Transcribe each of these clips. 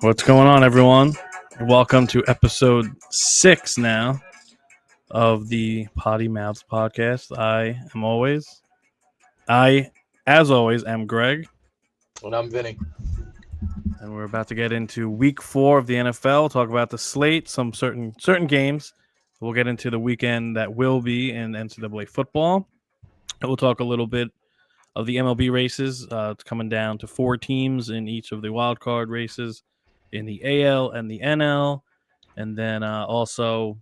What's going on, everyone? Welcome to episode 6 now of the Potty Mouths podcast. As always, am Greg, And I'm Vinny. and we're about to get into week 4 of the NFL. Talk about the slate, some certain games. We'll get into the weekend that will be in NCAA football. And we'll talk a little bit of the MLB races. It's coming down to 4 teams in each of the wild card races in the AL and the NL. And then also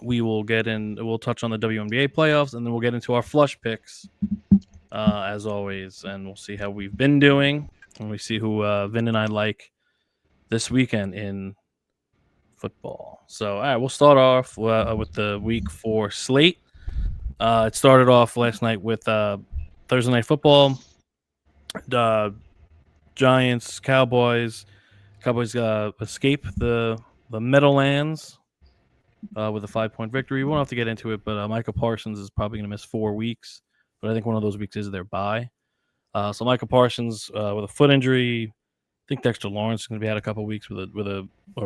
we'll touch on the WNBA playoffs, and then we'll get into our flush picks as always, and we'll see how we've been doing, and we see who Vin and I like this weekend in football. So, all right, we'll start off with the week 4 slate. It started off last night with Thursday Night Football. Giants, Cowboys. Cowboys escape the Meadowlands with a 5-point victory. We won't have to get into it, but Micah Parsons is probably going to miss 4 weeks. But I think one of those weeks is their bye. So Micah Parsons with a foot injury. I think Dexter Lawrence is going to be out a couple weeks or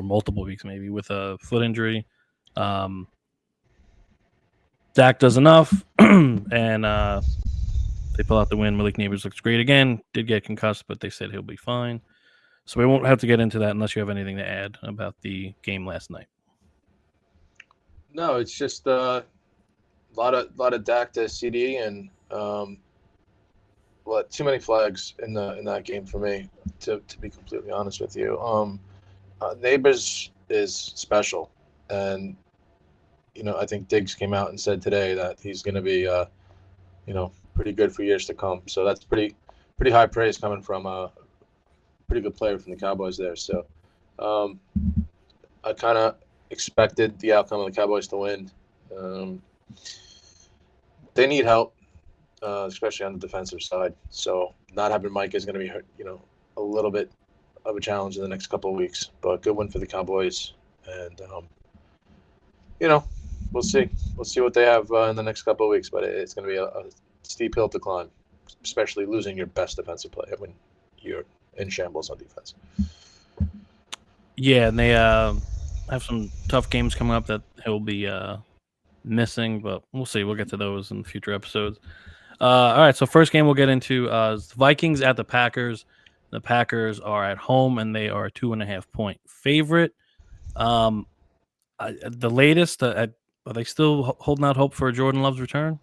multiple weeks maybe with a foot injury. Dak does enough, and they pull out the win. Malik Neighbors looks great again. Did get concussed, but they said he'll be fine. So we won't have to get into that unless you have anything to add about the game last night. No, it's just a lot of Dak to CD and too many flags in that game for me, to be completely honest with you. Neighbors is special, and I think Diggs came out and said today that he's going to be pretty good for years to come. So that's pretty high praise coming from a pretty good player from the Cowboys there. So I kind of expected the outcome of the Cowboys to win. They need help, especially on the defensive side. So not having Mike is going to be, a little bit of a challenge in the next couple of weeks. But good win for the Cowboys, and we'll see. We'll see what they have in the next couple of weeks. But it's going to be a steep hill to climb, especially losing your best defensive player when you're in shambles on defense. Yeah, and they have some tough games coming up that he'll be missing, but we'll see. We'll get to those in future episodes. All right, so first game we'll get into is the Vikings at the Packers. The Packers are at home, and they are a 2.5-point favorite. The latest, are they still holding out hope for Jordan Love's return?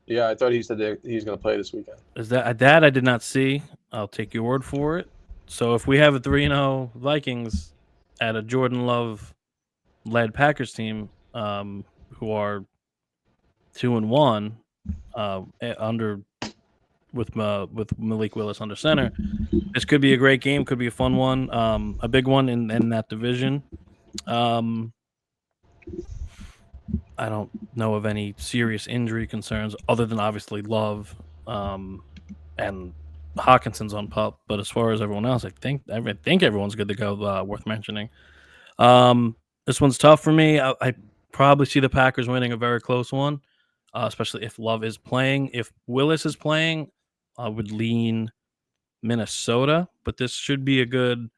Yeah, I thought he said that he's going to play this weekend. Is that I did not see. I'll take your word for it. So if we have a 3-0 Vikings at a Jordan Love-led Packers team, who are 2-1 with Malik Willis under center, this could be a great game. Could be a fun one, a big one in that division. I don't know of any serious injury concerns other than obviously Love and Hawkinson's on pup. But as far as everyone else, I think everyone's good to go. Worth mentioning. This one's tough for me. I probably see the Packers winning a very close one, especially if Love is playing. If Willis is playing, I would lean Minnesota, but this should be a good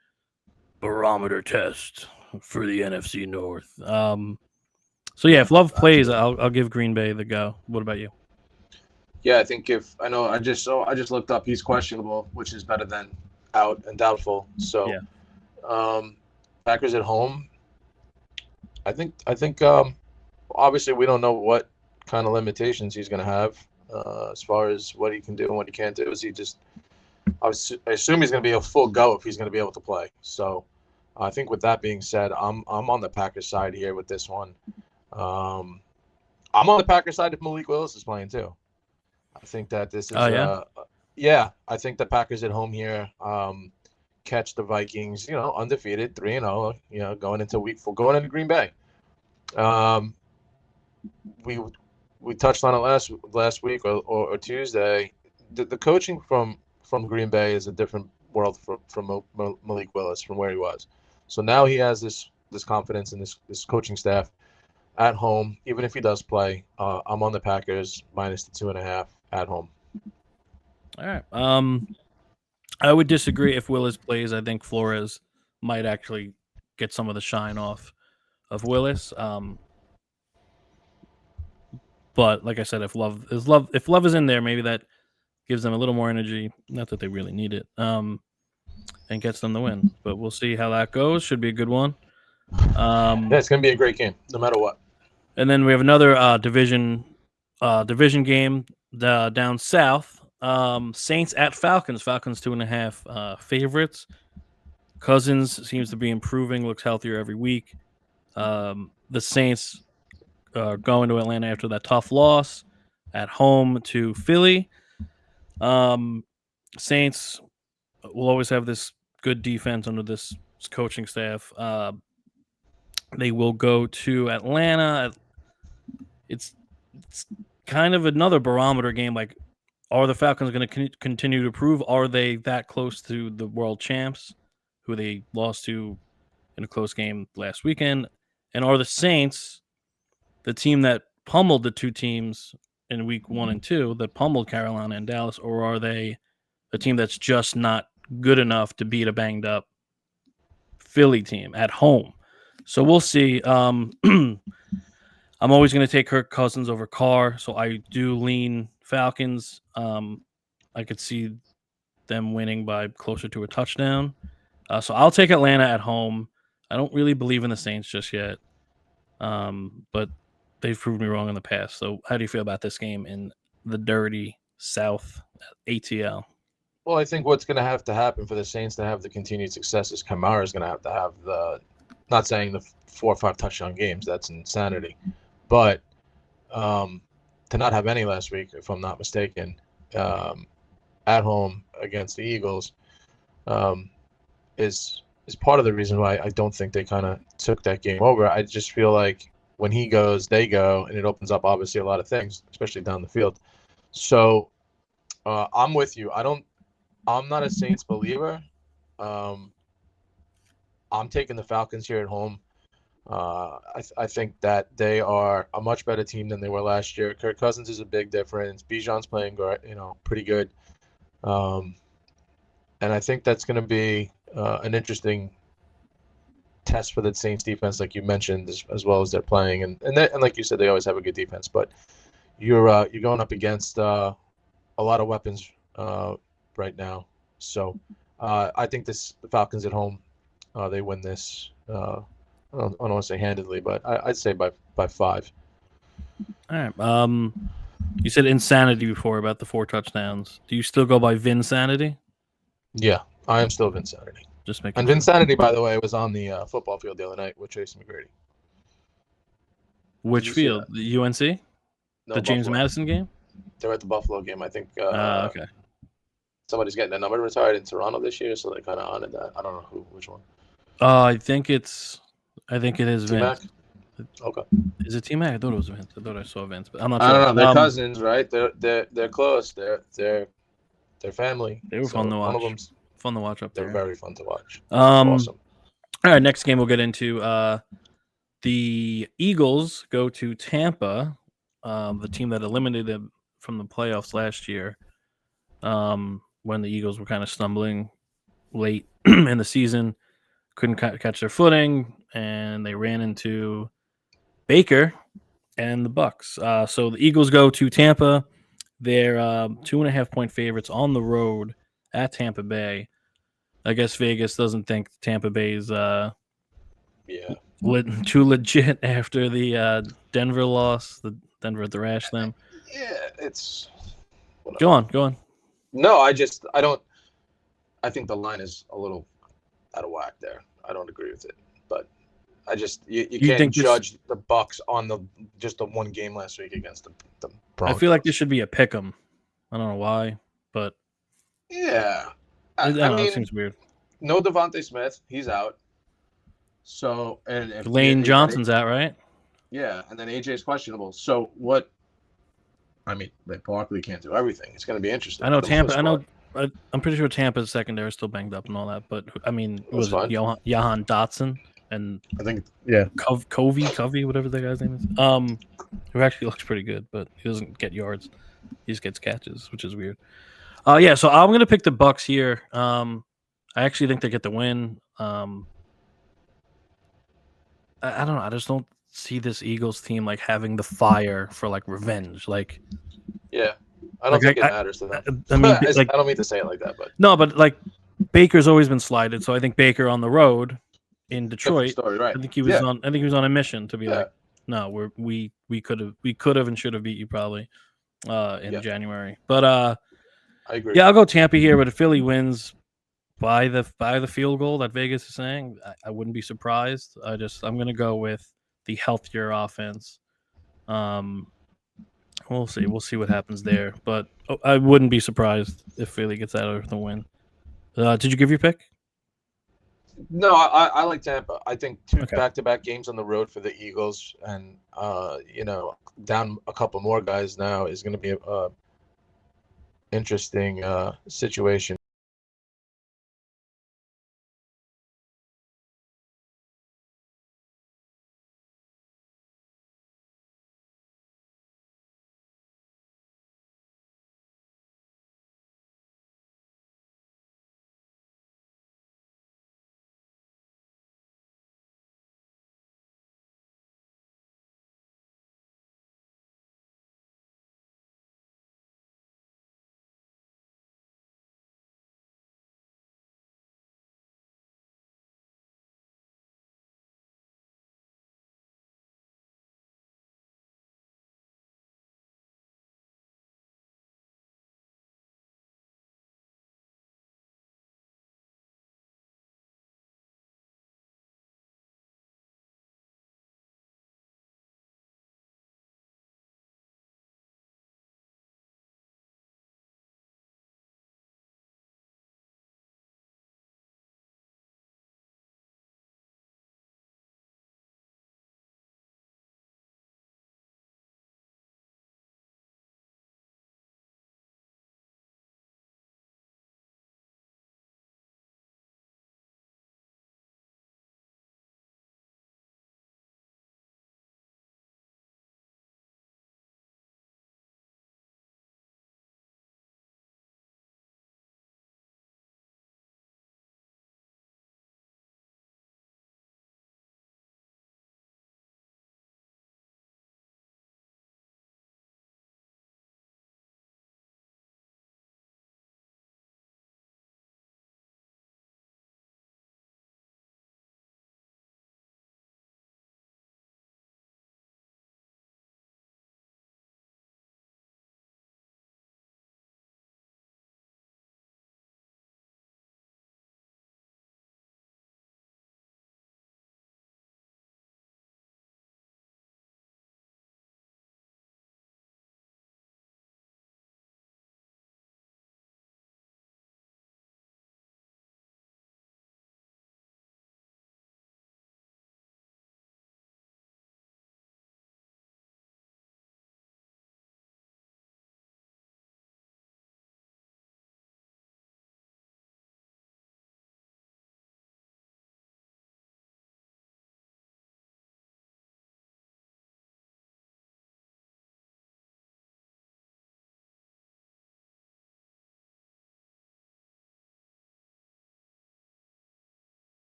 barometer test for the NFC North. So yeah, if Love plays, I'll give Green Bay the go. What about you? Yeah, I think I just looked up. He's questionable, which is better than out and doubtful. So, yeah. Packers at home. I think. Obviously, we don't know what kind of limitations he's going to have as far as what he can do and what he can't do. Is he just? I assume he's going to be a full go if he's going to be able to play. So, I think with that being said, I'm on the Packers side here with this one. I'm on the Packers side if Malik Willis is playing too. I think that this is. I think the Packers at home here catch the Vikings. Undefeated, 3-0. Going into week 4, going into Green Bay. We touched on it last week or Tuesday. The coaching from Green Bay is a different world from Malik Willis from where he was. So now he has this confidence in this coaching staff at home. Even if he does play, I'm on the Packers minus the 2.5 at home. All right. I would disagree if Willis plays. I think Flores might actually get some of the shine off of Willis. But like I said, if Love is in there, maybe that gives them a little more energy. Not that they really need it. And gets them the win. But we'll see how that goes. Should be a good one. Yeah, it's going to be a great game, no matter what. And then we have another division game down south. Saints at Falcons. Falcons 2.5 favorites. Cousins seems to be improving. Looks healthier every week. The Saints going to Atlanta after that tough loss at home to Philly. Saints will always have this good defense under this coaching staff. They will go to Atlanta. It's kind of another barometer game. Like, are the Falcons going to continue to prove? Are they that close to the world champs, who they lost to in a close game last weekend? And are the Saints the team that pummeled the two teams in week 1 and 2 that pummeled Carolina and Dallas, or are they a team that's just not good enough to beat a banged up Philly team at home? So we'll see. I'm always going to take Kirk Cousins over Carr, so I do lean Falcons. I could see them winning by closer to a touchdown. So I'll take Atlanta at home. I don't really believe in the Saints just yet, but they've proved me wrong in the past. So how do you feel about this game in the dirty South ATL? Well, I think what's going to happen for the Saints to have the continued success is Kamara is going to have the, not saying the 4 or 5 touchdown games, that's insanity, but to not have any last week, if I'm not mistaken, at home against the Eagles, is part of the reason why I don't think they kind of took that game over. I just feel like when he goes, they go, and it opens up obviously a lot of things, especially down the field. So I'm with you. I'm not a Saints believer. I'm taking the Falcons here at home. I think that they are a much better team than they were last year. Kirk Cousins is a big difference. Bijan's playing, pretty good. And I think that's going to be an interesting test for the Saints defense, like you mentioned, as well as they're playing. And like you said, they always have a good defense. But you're going up against a lot of weapons right now. So I think the Falcons at home, they win this. I don't want to say handedly, but I'd say by 5. All right. You said insanity before about the 4 touchdowns. Do you still go by Vinsanity? Yeah, I am still Vinsanity. Just making and sure. Vinsanity, by the way, was on the football field the other night with Tracy McGrady. Which field? The UNC? No, the James Buffalo. Madison game? They're at the Buffalo game. I think okay. Somebody's getting a number retired in Toronto this year, so they kind of honored that. I don't know which one. I think it is T-Mac? Vince. Okay. Is it T-Mac? I thought it was Vince. I thought I saw Vince, but I'm not I sure. don't know. They're cousins, right? They're close. They're family. They were fun to watch. One of them's fun to watch up there. They're very fun to watch. Awesome. All right, next game we'll get into. The Eagles go to Tampa, the team that eliminated them from the playoffs last year, when the Eagles were kind of stumbling late in the season, couldn't catch their footing, and they ran into Baker and the Bucks. So the Eagles go to Tampa. They're 2.5-point favorites on the road at Tampa Bay. I guess Vegas doesn't think Tampa Bay's too legit after the Denver loss. The Denver thrashed them. Yeah, it's. Go on. No, I don't. I think the line is a little out of whack there. I don't agree with it, but I just you can't judge the Bucks on just the one game last week against the Broncos. I feel like this should be a pick 'em. I don't know why, but yeah, I don't know. It seems weird. No Devontae Smith, he's out. So and if Lane Johnson's out, right? Yeah, and then AJ's questionable. So what? I mean, Barkley can't do everything. It's going to be interesting. I know Tampa. I'm pretty sure Tampa's secondary is still banged up and all that. But I mean, it was Jahan Dotson and I think Covey, whatever that guy's name is. Who actually looks pretty good, but he doesn't get yards. He just gets catches, which is weird. Yeah, so I'm gonna pick the Bucks here. I actually think they get the win. I don't know. I just don't see this Eagles team like having the fire for like revenge. Like, Yeah, I don't like think it matters to them. I mean, I like, don't mean to say it like that, but no, but like Baker's always been slighted. So I think Baker on the road in different Detroit, story, right? I think he was on a mission to be Yeah. like, no, we could have and should have beat you probably in Yeah. January. But I agree. yeah, I'll go Tampa here. But if Philly wins by the field goal that Vegas is saying, I wouldn't be surprised. I'm gonna go with the healthier offense. We'll see. We'll see what happens there. But I wouldn't be surprised if Philly gets out of the win. Did you give your pick? No, I like Tampa. I think two Okay. back-to-back games on the road for the Eagles, and down a couple more guys now is going to be a interesting situation.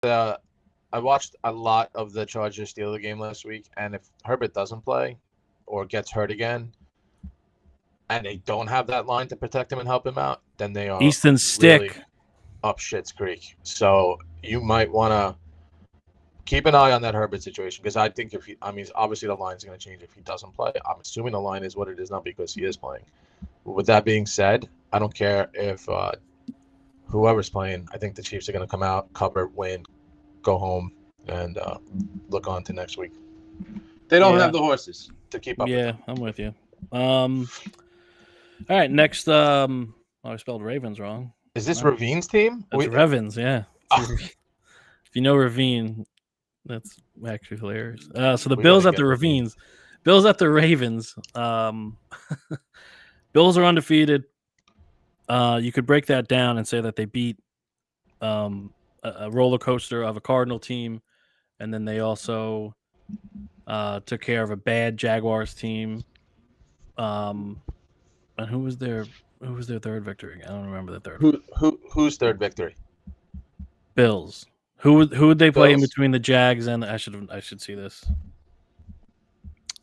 I watched a lot of the Chargers Steelers game last week, and if Herbert doesn't play or gets hurt again, and they don't have that line to protect him and help him out, then they are Easton really Stick. up shit's creek. So you might want to keep an eye on that Herbert situation, because I think obviously the line's going to change if he doesn't play. I'm assuming the line is what it is now because he is playing. With that being said, I don't care if whoever's playing. I think the Chiefs are going to come out, cover, win, go home, and look on to next week. They don't have the horses to keep up with them. I'm with you. All right, next. Oh, I spelled Ravens wrong. Is this No. Ravine's team? That's Ravens, yeah. If you know Ravine, that's actually hilarious. So the Bills at the Ravines. Bills at the Ravens. Bills are undefeated. You could break that down and say that they beat a roller coaster of a Cardinal team, and then they also took care of a bad Jaguars team. And who was their third victory? I don't remember the third. Who's third victory? Bills. Who would they play in between the Jags and I should see this.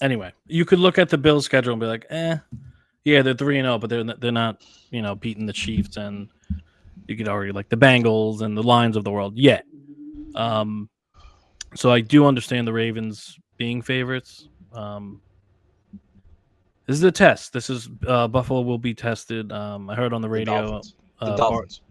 Anyway, you could look at the Bills schedule and be like, yeah, they're 3-0, but they're not, beating the Chiefs and you could argue like the Bengals and the Lions of the world yet. So I do understand the Ravens being favorites. This is a test. This is Buffalo will be tested. I heard on the radio. The Dolphins.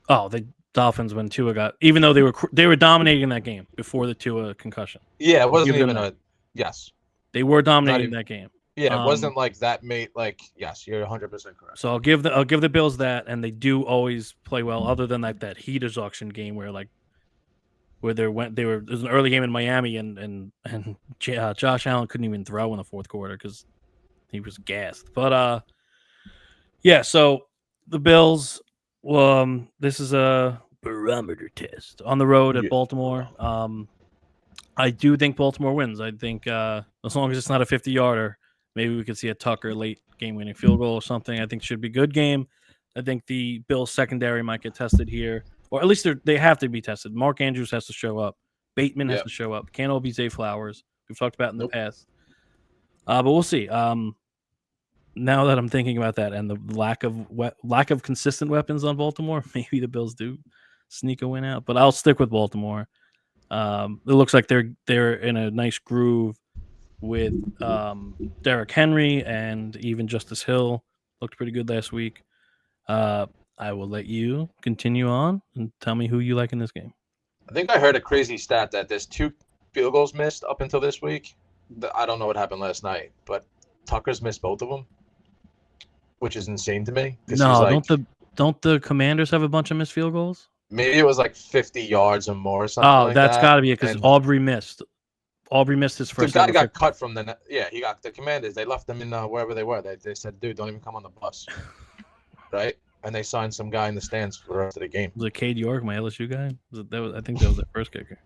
The Dolphins when Tua got, even though they were dominating that game before the Tua concussion. Yeah, it wasn't even a yes. They were dominating that game. Yeah, it wasn't like that made yes, you're 100% correct. So I'll give the Bills that, and they do always play well. Other than like that Heaters auction game where there was an early game in Miami and Josh Allen couldn't even throw in the fourth quarter because he was gassed. But yeah. So the Bills. This is a barometer test on the road at Baltimore. I do think Baltimore wins. I think as long as it's not a 50-yarder, maybe we could see a Tucker late game-winning field goal or something. I think it should be a good game. I think the Bills secondary might get tested here, or at least they have to be tested. Mark Andrews has to show up. Bateman has to show up. Can't all be Zay Flowers. We've talked about in the past. But we'll see. Now that I'm thinking about that and the lack of consistent weapons on Baltimore, maybe the Bills do sneak a win out. But I'll stick with Baltimore. It looks like they're in a nice groove with Derrick Henry and even Justice Hill looked pretty good last week. I will let you continue on and tell me who you like in this game. I think I heard a crazy stat that there's 2 field goals missed up until this week. I don't know what happened last night, but Tucker's missed both of them, which is insane to me. No, don't the Commanders have a bunch of missed field goals? Maybe it was like 50 yards or more or something. Oh, that's got to be it because Aubrey missed. Aubrey missed his first. The guy got cut from the. Yeah, he got the Commanders. They left him in wherever they were. They said, "Dude, don't even come on the bus." Right, and they signed some guy in the stands for the rest of the game. Was it Cade York, my LSU guy? I think that was their first kicker.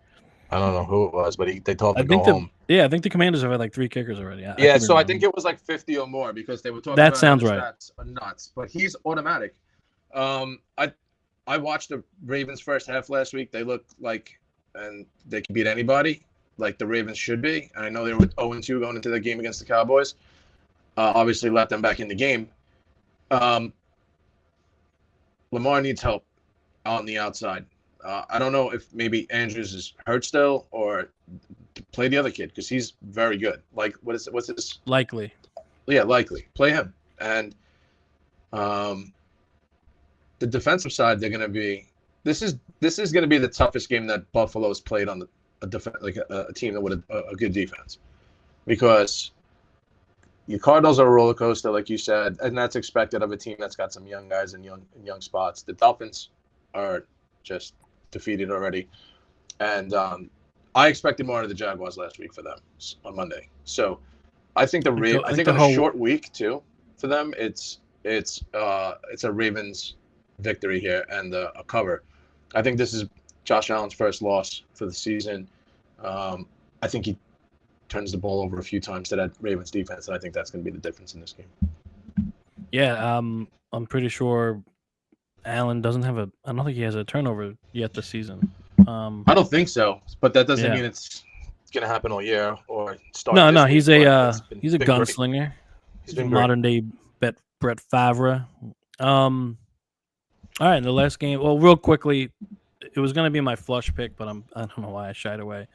I don't know who it was, but they told him to go home. Yeah, I think the Commanders have had like 3 kickers already. I think it was like 50 or more because they were talking. That sounds right. Stats are nuts, but he's automatic. I watched the Ravens first half last week. They looked like, and they can beat anybody, like the Ravens should be. And I know they were 0-2 going into the game against the Cowboys. Obviously, let them back in the game. Lamar needs help on the outside. I don't know if maybe Andrews is hurt still or play the other kid because he's very good. Like, what's this? Likely. Yeah, likely. Play him. And the defensive side, they're going to be. This is going to be the toughest game that Buffalo's played on a team that with a good defense, because your Cardinals are a roller coaster, like you said, and that's expected of a team that's got some young guys in young spots. The Dolphins are just defeated already, and I expected more out of the Jaguars last week for them on Monday. So I think I think on a short week too for them, it's a Ravens victory here and a cover. I think this is Josh Allen's first loss for the season. I think he turns the ball over a few times to that Ravens defense, and I think that's going to be the difference in this game. Yeah, I'm pretty sure Allen doesn't have I don't think he has a turnover yet this season. I don't think so, but that doesn't mean it's going to happen all year or start. No, he's a gunslinger. He's a modern day Brett Favre. All right, in the last game. Well, real quickly, it was going to be my flush pick, but I don't know why I shied away.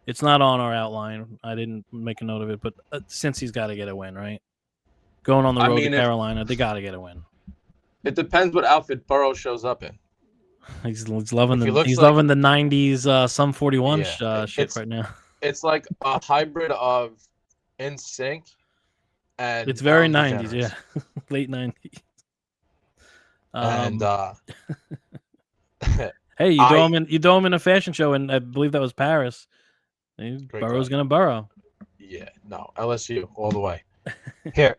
It's not on our outline. I didn't make a note of it, but since he's got to get a win, right? Going on the road to Carolina, they got to get a win. It depends what outfit Burrow shows up in. He's loving the loving the 90s Sum 41 shit right now. It's like a hybrid of NSYNC and it's very 90s, yeah. Late 90s. And hey, you throw him in a fashion show, and I believe that was Paris. Burrow's gonna burrow. Yeah, no, LSU all the way.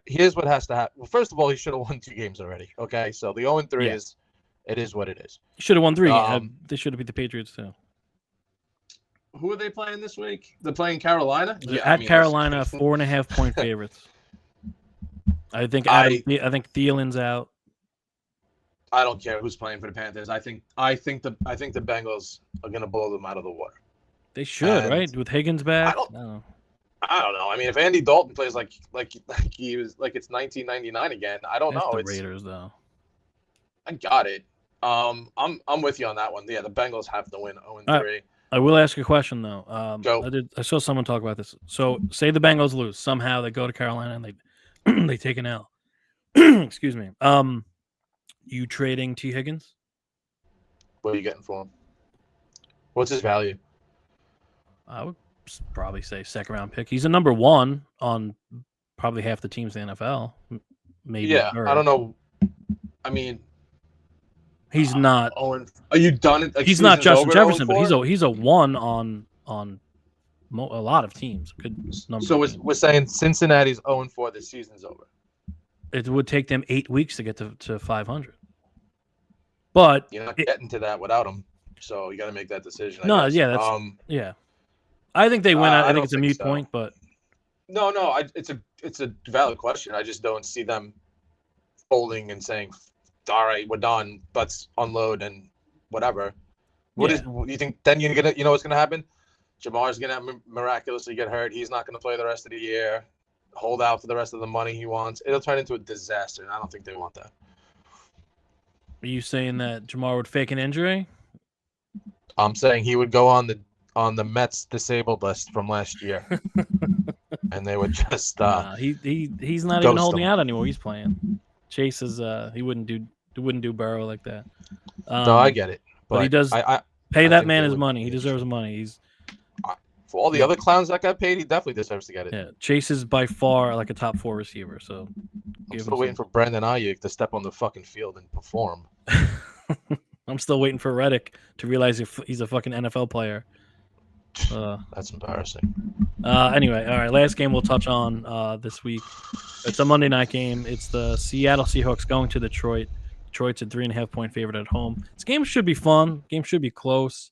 Here's what has to happen. Well, first of all, he should have won 2 games already. Okay, so the 0-3 is what it is. He should have won 3 games. They should have beat the Patriots too. Who are they playing this week? They're playing Carolina. Carolina, 4.5 point favorites. I think Thielen's out. I don't care who's playing for the Panthers. I think the Bengals are gonna blow them out of the water. They should, right? With Higgins back. I don't know. I mean, if Andy Dalton plays like he was like it's 1999 again, I don't know. It's the Raiders though. I got it. I'm with you on that one. Yeah, the Bengals have to win 0-3. I will ask a question though. Go. I saw someone talk about this. So, say the Bengals lose somehow, they go to Carolina and they take an L. Excuse me. You trading T. Higgins? What are you getting for him? What's his value? I would probably say 2nd-round pick. He's a number 1 on probably half the teams in the NFL. Maybe. Yeah, I don't know. I mean, he's not. Owen, are you done? Like, he's not Justin Jefferson, but he's a 1 on a lot of teams. Good number. So we're saying Cincinnati's 0-4. The season's over. It would take them 8 weeks to get to 500. But you're not getting to that without him. So you got to make that decision. Yeah. I think they win. I think it's a mute point, but no. It's a valid question. I just don't see them folding and saying, "All right, we're done. Let's unload and whatever." What do you think? Then you're gonna, what's gonna happen? Jamar's gonna miraculously get hurt. He's not gonna play the rest of the year. Hold out for the rest of the money he wants. It'll turn into a disaster, and I don't think they want that. Are you saying that Jamar would fake an injury? I'm saying he would go on the Mets disabled list from last year, and they would just he's not even holding out anymore. He's playing. Chase is he wouldn't do Burrow like that. No, I get it, but he does pay that man his money. He deserves money. He's for all the other clowns that got paid, he definitely deserves to get it. Yeah, Chase is by far like a top 4 receiver. So I'm still waiting for Brandon Ayuk to step on the fucking field and perform. I'm still waiting for Reddick to realize he's a fucking NFL player. That's embarrassing. Anyway, all right. Last game we'll touch on this week. It's a Monday night game. It's the Seattle Seahawks going to Detroit. Detroit's a 3.5 point favorite at home. This game should be fun. Game should be close.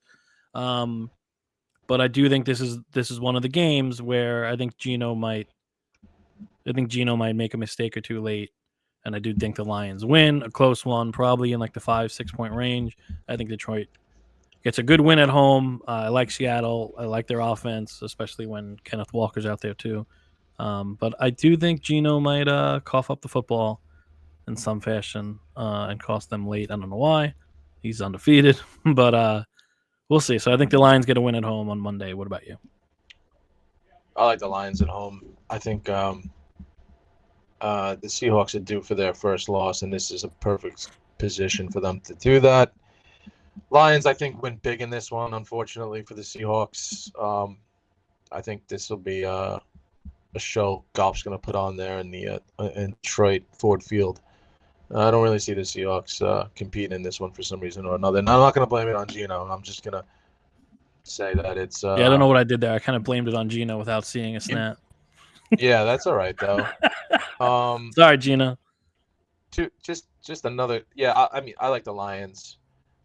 But I do think this is one of the games where I think Geno might make a mistake or two late, and I do think the Lions win a close one, probably in like the 5-6 point range. I think Detroit gets a good win at home. I like Seattle. I like their offense, especially when Kenneth Walker's out there too. But I do think Geno might cough up the football in some fashion and cost them late. I don't know why. He's undefeated, but we'll see. So I think the Lions get a win at home on Monday. What about you? I like the Lions at home. I think the Seahawks are due for their first loss, and this is a perfect position for them to do that. Lions, I think, win big in this one, unfortunately, for the Seahawks. I think this will be a show Goff's going to put on there in the in Detroit Ford Field. I don't really see the Seahawks competing in this one for some reason or another. And I'm not going to blame it on Geno. I'm just going to say that it's... I don't know what I did there. I kind of blamed it on Geno without seeing a snap. Yeah, that's all right, though. Sorry, Geno. Just another... Yeah, I mean, I like the Lions.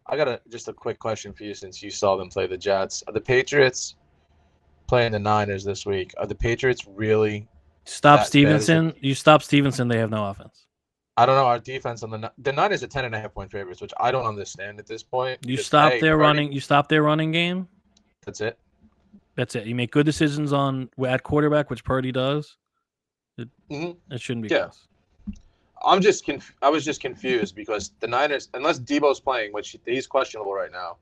I got just a quick question for you since you saw them play the Jets. Are the Patriots playing the Niners this week? Are the Patriots really... Stop Stevenson. You stop Stevenson, they have no offense. I don't know. Our defense on the Niners are 10.5 point favorites, which I don't understand at this point. You stop their running. You stop their running game. That's it. That's it. You make good decisions at quarterback, which Purdy does. It shouldn't be close. I was just confused because the Niners, unless Debo's playing, which he's questionable right now,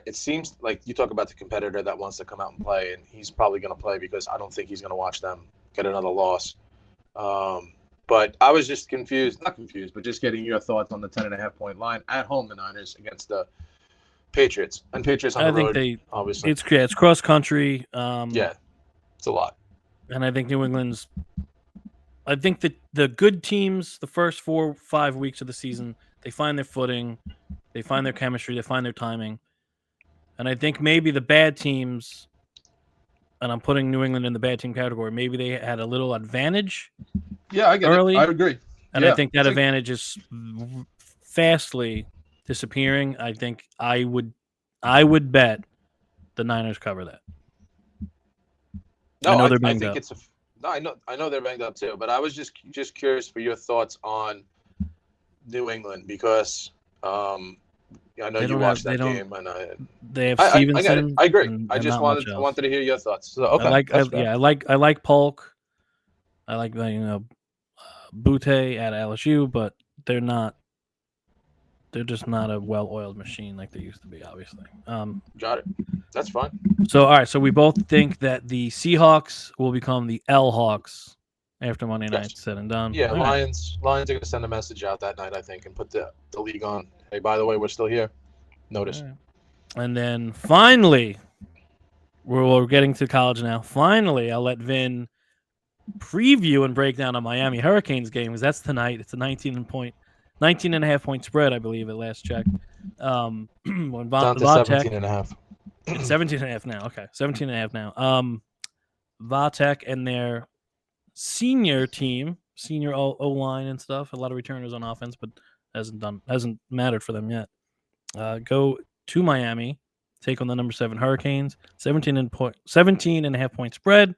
it seems like you talk about the competitor that wants to come out and play, and he's probably going to play because I don't think he's going to watch them get another loss. But I was just not confused, but just getting your thoughts on the 10.5 point line at home, the Niners against the Patriots. And Patriots on the road, obviously. It's cross country. Yeah, it's a lot. And I think New England's – I think that the good teams, the first 4 or 5 weeks of the season, They find their footing. They find their chemistry. They find their timing. And I think maybe the bad teams, and I'm putting New England in the bad team category, maybe they had a little advantage. Yeah, I get early. it. I agree. And I think that advantage is fastly disappearing. I think I would bet the Niners cover that. No, I know they're I banged think up. it's a. No, I know they're banged up too. But I was just curious for your thoughts on New England because I know you watched that game, and they have I Stevenson. get it. I agree. And I just wanted to hear your thoughts. So, okay, I like Polk. I like Butte at LSU, but they're not. They're just not a well-oiled machine like they used to be. Obviously, got it. That's fine. So all right, so we both think that the Seahawks will become the L Hawks after Monday night said and done. Yeah, all Lions are going to send a message out that night, I think, and put the league on. Hey, by the way, we're still here. Notice. Right. And then finally, we're getting to college now. Finally, I'll let Vin preview and break down a Miami Hurricanes game because that's tonight. It's a 19.5 point spread, I believe, at last check. When down to 17.5. It's 17.5 now. Okay, 17.5 now. Vatek and their senior team, senior O-line and stuff, a lot of returners on offense, but hasn't mattered for them yet. Go to Miami, take on the number 7 Hurricanes, 17.5 point spread.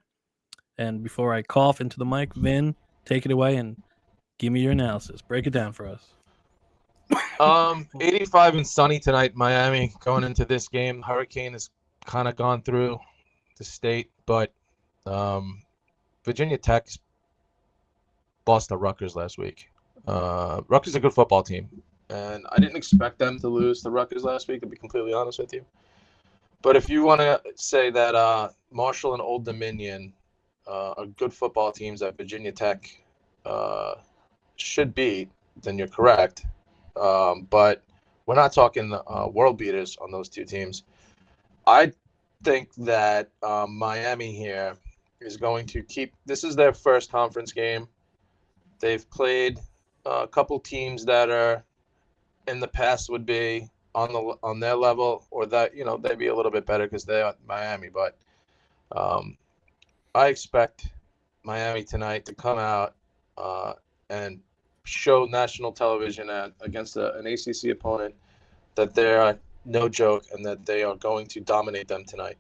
And before I cough into the mic, Vin, take it away and give me your analysis. Break it down for us. 85 and sunny tonight, Miami. Going into this game, Hurricane has kind of gone through the state, but Virginia Tech lost to Rutgers last week. Rutgers is a good football team, and I didn't expect them to lose to Rutgers last week, to be completely honest with you. But if you want to say that Marshall and Old Dominion are good football teams that Virginia Tech should beat, then you're correct. But we're not talking world beaters on those two teams. I think that Miami here is going to keep – this is their first conference game. They've played a couple teams that are in the past would be on their level, or that, they'd be a little bit better because they're Miami. But I expect Miami tonight to come out and show national television against an ACC opponent that they are no joke and that they are going to dominate them tonight.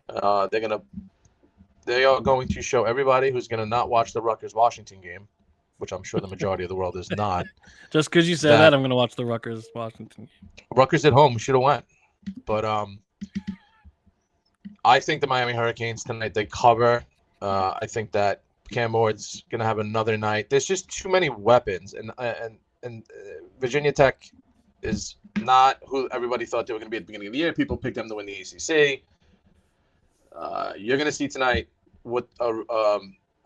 They are going to show everybody who's going to not watch the Rutgers-Washington game, which I'm sure the majority of the world is not. Just because you said that, I'm going to watch the Rutgers-Washington game. Rutgers at home should have went. But I think the Miami Hurricanes tonight, they cover. I think that Cam Ward's going to have another night. There's just too many weapons. And Virginia Tech is not who everybody thought they were going to be at the beginning of the year. People picked them to win the ACC. You're going to see tonight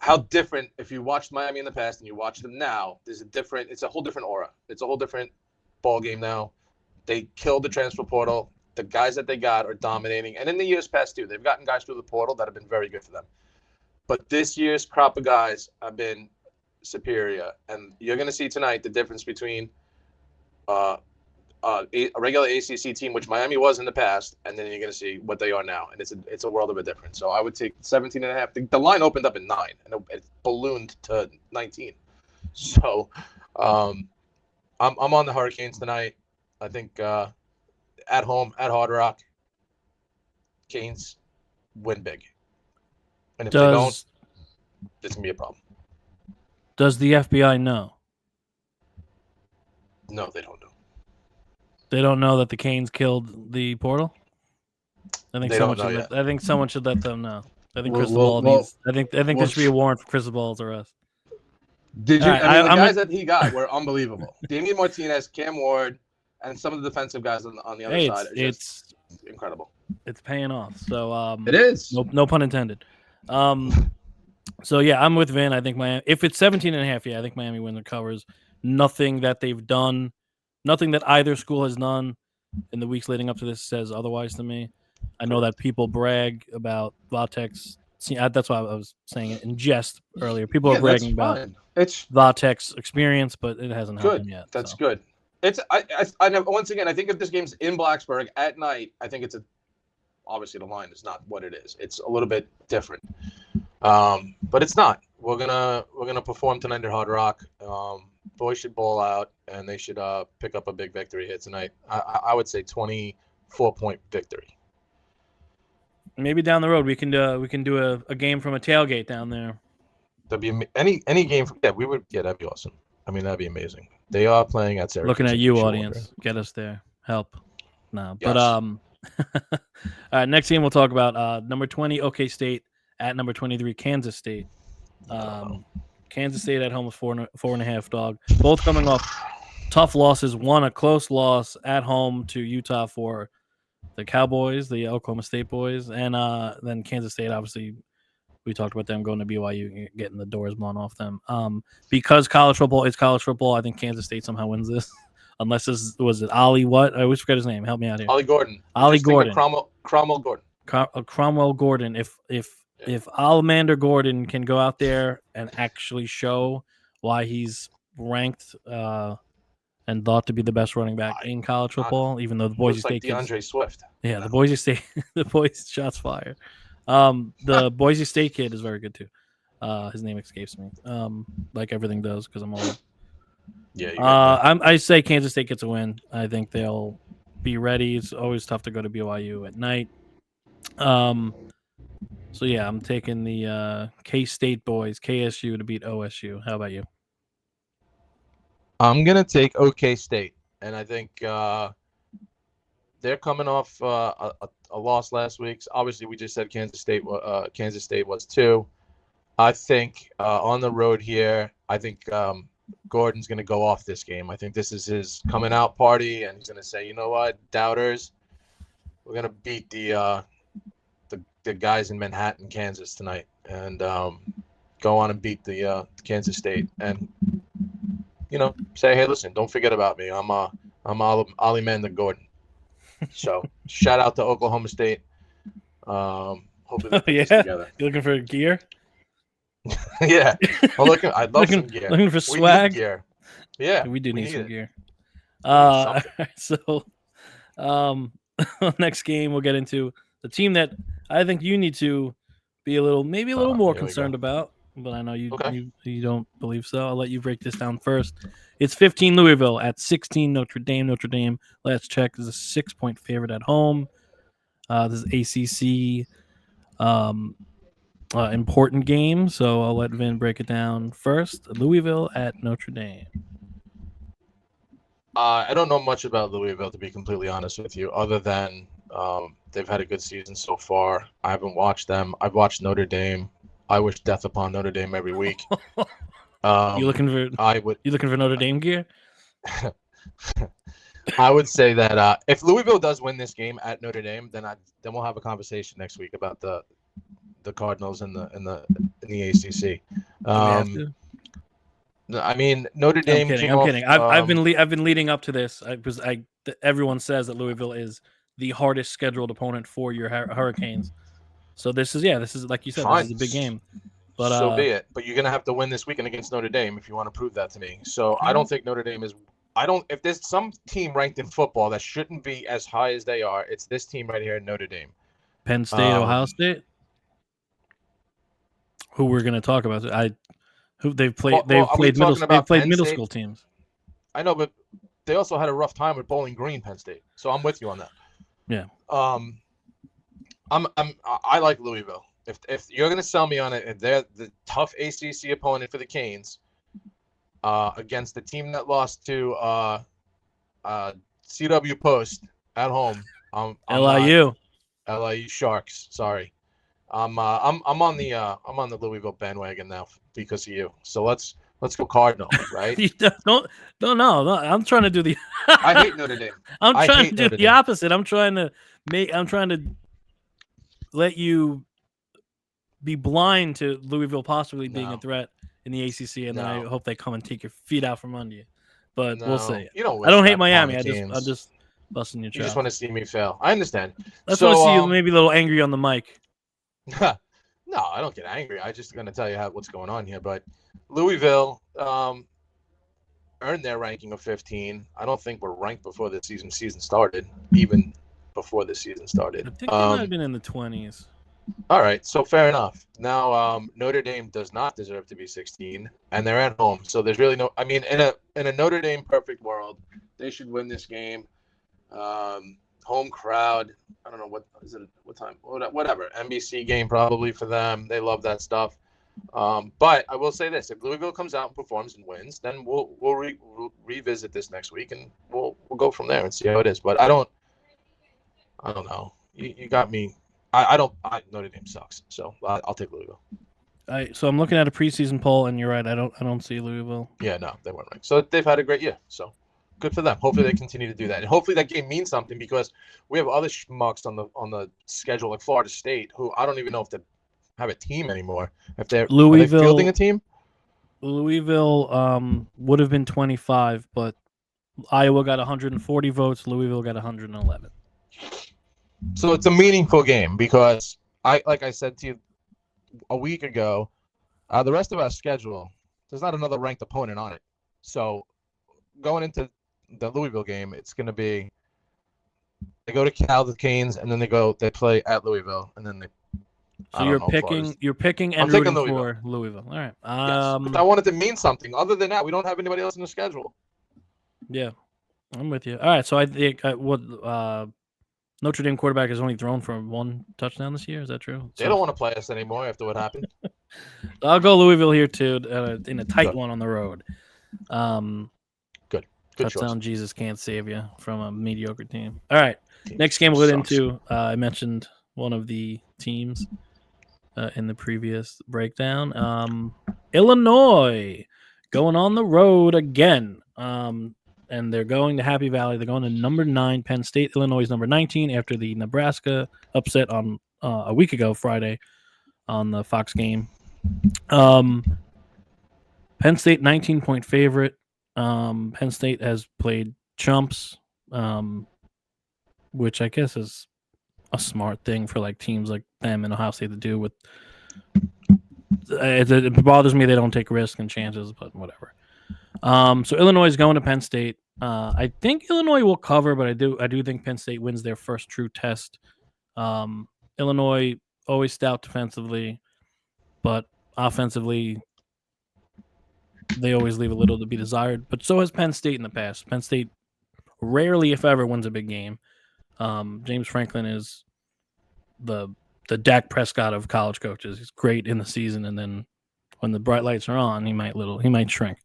how different, if you watched Miami in the past and you watch them now, it's a whole different aura. It's a whole different ball game now. They killed the transfer portal. The guys that they got are dominating. And in the years past, too, they've gotten guys through the portal that have been very good for them. But this year's crop of guys have been superior. And you're going to see tonight the difference between a regular ACC team, which Miami was in the past, and then you're going to see what they are now. And it's a world of a difference. So I would take 17.5. The line opened up at 9, and it ballooned to 19. So I'm on the Hurricanes tonight. I think at home, at Hard Rock, Canes win big. And if they don't, it's going to be a problem. Does the FBI know? No, they don't know. They don't know that the Canes killed the portal? I think someone should let them know. I think Cristobal needs. I think there should be a warrant for Cristobal's arrest. Did you? Right, the guys that he got were unbelievable. Damian Martinez, Cam Ward, and some of the defensive guys on the other side are just incredible. It's paying off. So it is. No pun intended. So yeah, I'm with Vin. I think Miami. If it's 17.5, yeah, I think Miami wins and covers. Nothing that they've done, nothing that either school has done in the weeks leading up to this says otherwise to me. I know that people brag about Vatek's. That's why I was saying it in jest earlier. People are bragging about Vatek's experience, but it hasn't happened yet. That's good. It's I know, once again, I think if this game's in Blacksburg at night, I think obviously the line is not what it is. It's a little bit different, but it's not. We're gonna perform tonight at Hard Rock. Boys should ball out, and they should pick up a big victory here tonight. I would say 24-point victory. Maybe down the road we can do a game from a tailgate down there. That'd be any game. We would. Yeah, that'd be awesome. I mean, that'd be amazing. They are playing at Syracuse. Looking at you, audience. Get us there. Help. No, yes. But next game we'll talk about number 20 OK State at number 23 Kansas State. Kansas State at home with 4.5 dog. Both coming off tough losses. One a close loss at home to Utah for the Cowboys, the Oklahoma State boys, and then Kansas State. Obviously, we talked about them going to BYU, getting the doors blown off them. Because college football is college football, I think Kansas State somehow wins this. Unless was it Ollie? What I always forget his name. Help me out here. Ollie Gordon. Ollie Gordon. Cromwell Gordon. Cromwell Gordon. If Almander Gordon can go out there and actually show why he's ranked and thought to be the best running back in college football, even though the Boise State like DeAndre Swift. Yeah, the Boise State, the Boise shots fired. The Boise State kid is very good too. His name escapes me. Like everything does because I'm old. Yeah. I say Kansas State gets a win. I think they'll be ready. It's always tough to go to BYU at night. So yeah, I'm taking the K-State boys, KSU to beat OSU. How about you? I'm gonna take OK State, and I think they're coming off a loss last week. Obviously, we just said Kansas State was too. I think on the road here, I think Gordon's going to go off this game. I think this is his coming out party, and he's going to say, you know what, doubters, we're going to beat the guys in Manhattan, Kansas tonight, and go on and beat the Kansas State, and say, hey, listen, don't forget about me. I'm Ollie Mander Gordon. So shout out to Oklahoma State. Hopefully they put this together. You looking for gear? Yeah, I'd love some gear. Looking for swag. Gear. Yeah, we do need some gear. So, next game we'll get into the team that I think you need to be a little more concerned about, but I know you don't believe so. I'll let you break this down first. It's 15 Louisville at 16 Notre Dame. Notre Dame, let's check, is a 6-point favorite at home. This is ACC. Important game, so I'll let Vin break it down first. Louisville at Notre Dame. I don't know much about Louisville, to be completely honest with you, other than they've had a good season so far. I haven't watched them. I've watched Notre Dame. I wish death upon Notre Dame every week. You looking for Notre Dame gear? I would say that if Louisville does win this game at Notre Dame, then we'll have a conversation next week about the Cardinals in the ACC. I mean, Notre Dame. I'm kidding. I've been leading up to this because everyone says that Louisville is the hardest scheduled opponent for your Hurricanes. So this is like you said, This is a big game. But so be it. But you're gonna have to win this weekend against Notre Dame if you want to prove that to me. So I don't think Notre Dame is. If there's some team ranked in football that shouldn't be as high as they are, it's this team right here in Notre Dame. Penn State, Ohio State. Who we're going to talk about? They've played middle school teams. I know, but they also had a rough time with Bowling Green, Penn State. So I'm with you on that. Yeah. I like Louisville. If you're going to sell me on it, if they're the tough ACC opponent for the Canes against the team that lost to CW Post at home, LIU Sharks. Sorry. I'm on the Louisville bandwagon now because of you. So let's go Cardinals, right? No. I'm trying to do the. I hate Notre Dame. I'm trying to do the opposite. I'm trying to let you be blind to Louisville possibly being a threat in the ACC, and then I hope they come and take your feet out from under you. But we'll see. I don't hate Miami. I'm just busting your chops. You just want to see me fail. I understand. I just want to see you maybe a little angry on the mic. No, I don't get angry. I'm just going to tell you what's going on here. But Louisville, earned their ranking of 15. I don't think we're ranked before the season started, even before the season started. I think they might have been in the 20s. All right, so fair enough. Now, Notre Dame does not deserve to be 16, and they're at home, so there's really no. I mean, in a Notre Dame perfect world, they should win this game. Home crowd. I don't know what is it. What time? Whatever. NBC game probably for them. They love that stuff. But I will say this: if Louisville comes out and performs and wins, then we'll revisit this next week, and we'll go from there and see how it is. But I don't know. You got me. Notre Dame sucks, so I'll take Louisville. So I'm looking at a preseason poll, and you're right. I don't see Louisville. Yeah, no, they weren't ranked. So they've had a great year. So good for them. Hopefully they continue to do that, and hopefully that game means something because we have other schmucks on the schedule like Florida State, who I don't even know if they have a team anymore. If are they fielding a team? Louisville would have been 25, but Iowa got 140 votes. Louisville got 111. So it's a meaningful game because like I said to you a week ago, the rest of our schedule, there's not another ranked opponent on it. So going into the Louisville game, it's going to be they go to Cal, the Canes, and then they play at Louisville, and then they. So you're picking and rooting for Louisville. All right. Yes. I wanted to mean something. Other than that, we don't have anybody else in the schedule. Yeah, I'm with you. All right. So I think Notre Dame quarterback has only thrown for 1 touchdown this year. Is that true? They don't want to play us anymore after what happened. I'll go Louisville here too, in a tight one on the road. Good touchdown. Choice. Jesus can't save you from a mediocre team. All right. Next game we'll get into. I mentioned one of the teams in the previous breakdown. Illinois going on the road again. And they're going to Happy Valley. They're going to number 9 Penn State. Illinois is number 19 after the Nebraska upset on a week ago, Friday, on the Fox game. Penn State 19-point favorite. Penn State has played chumps, which I guess is a smart thing for like teams like them and Ohio State to do. With it bothers me they don't take risks and chances, but whatever. So Illinois is going to Penn State. I think Illinois will cover, but I do think Penn State wins their first true test. Illinois always stout defensively, but offensively they always leave a little to be desired. But so has Penn State in the past. Penn State rarely, if ever, wins a big game. James Franklin is the Dak Prescott of college coaches. He's great in the season, and then when the bright lights are on, he might shrink.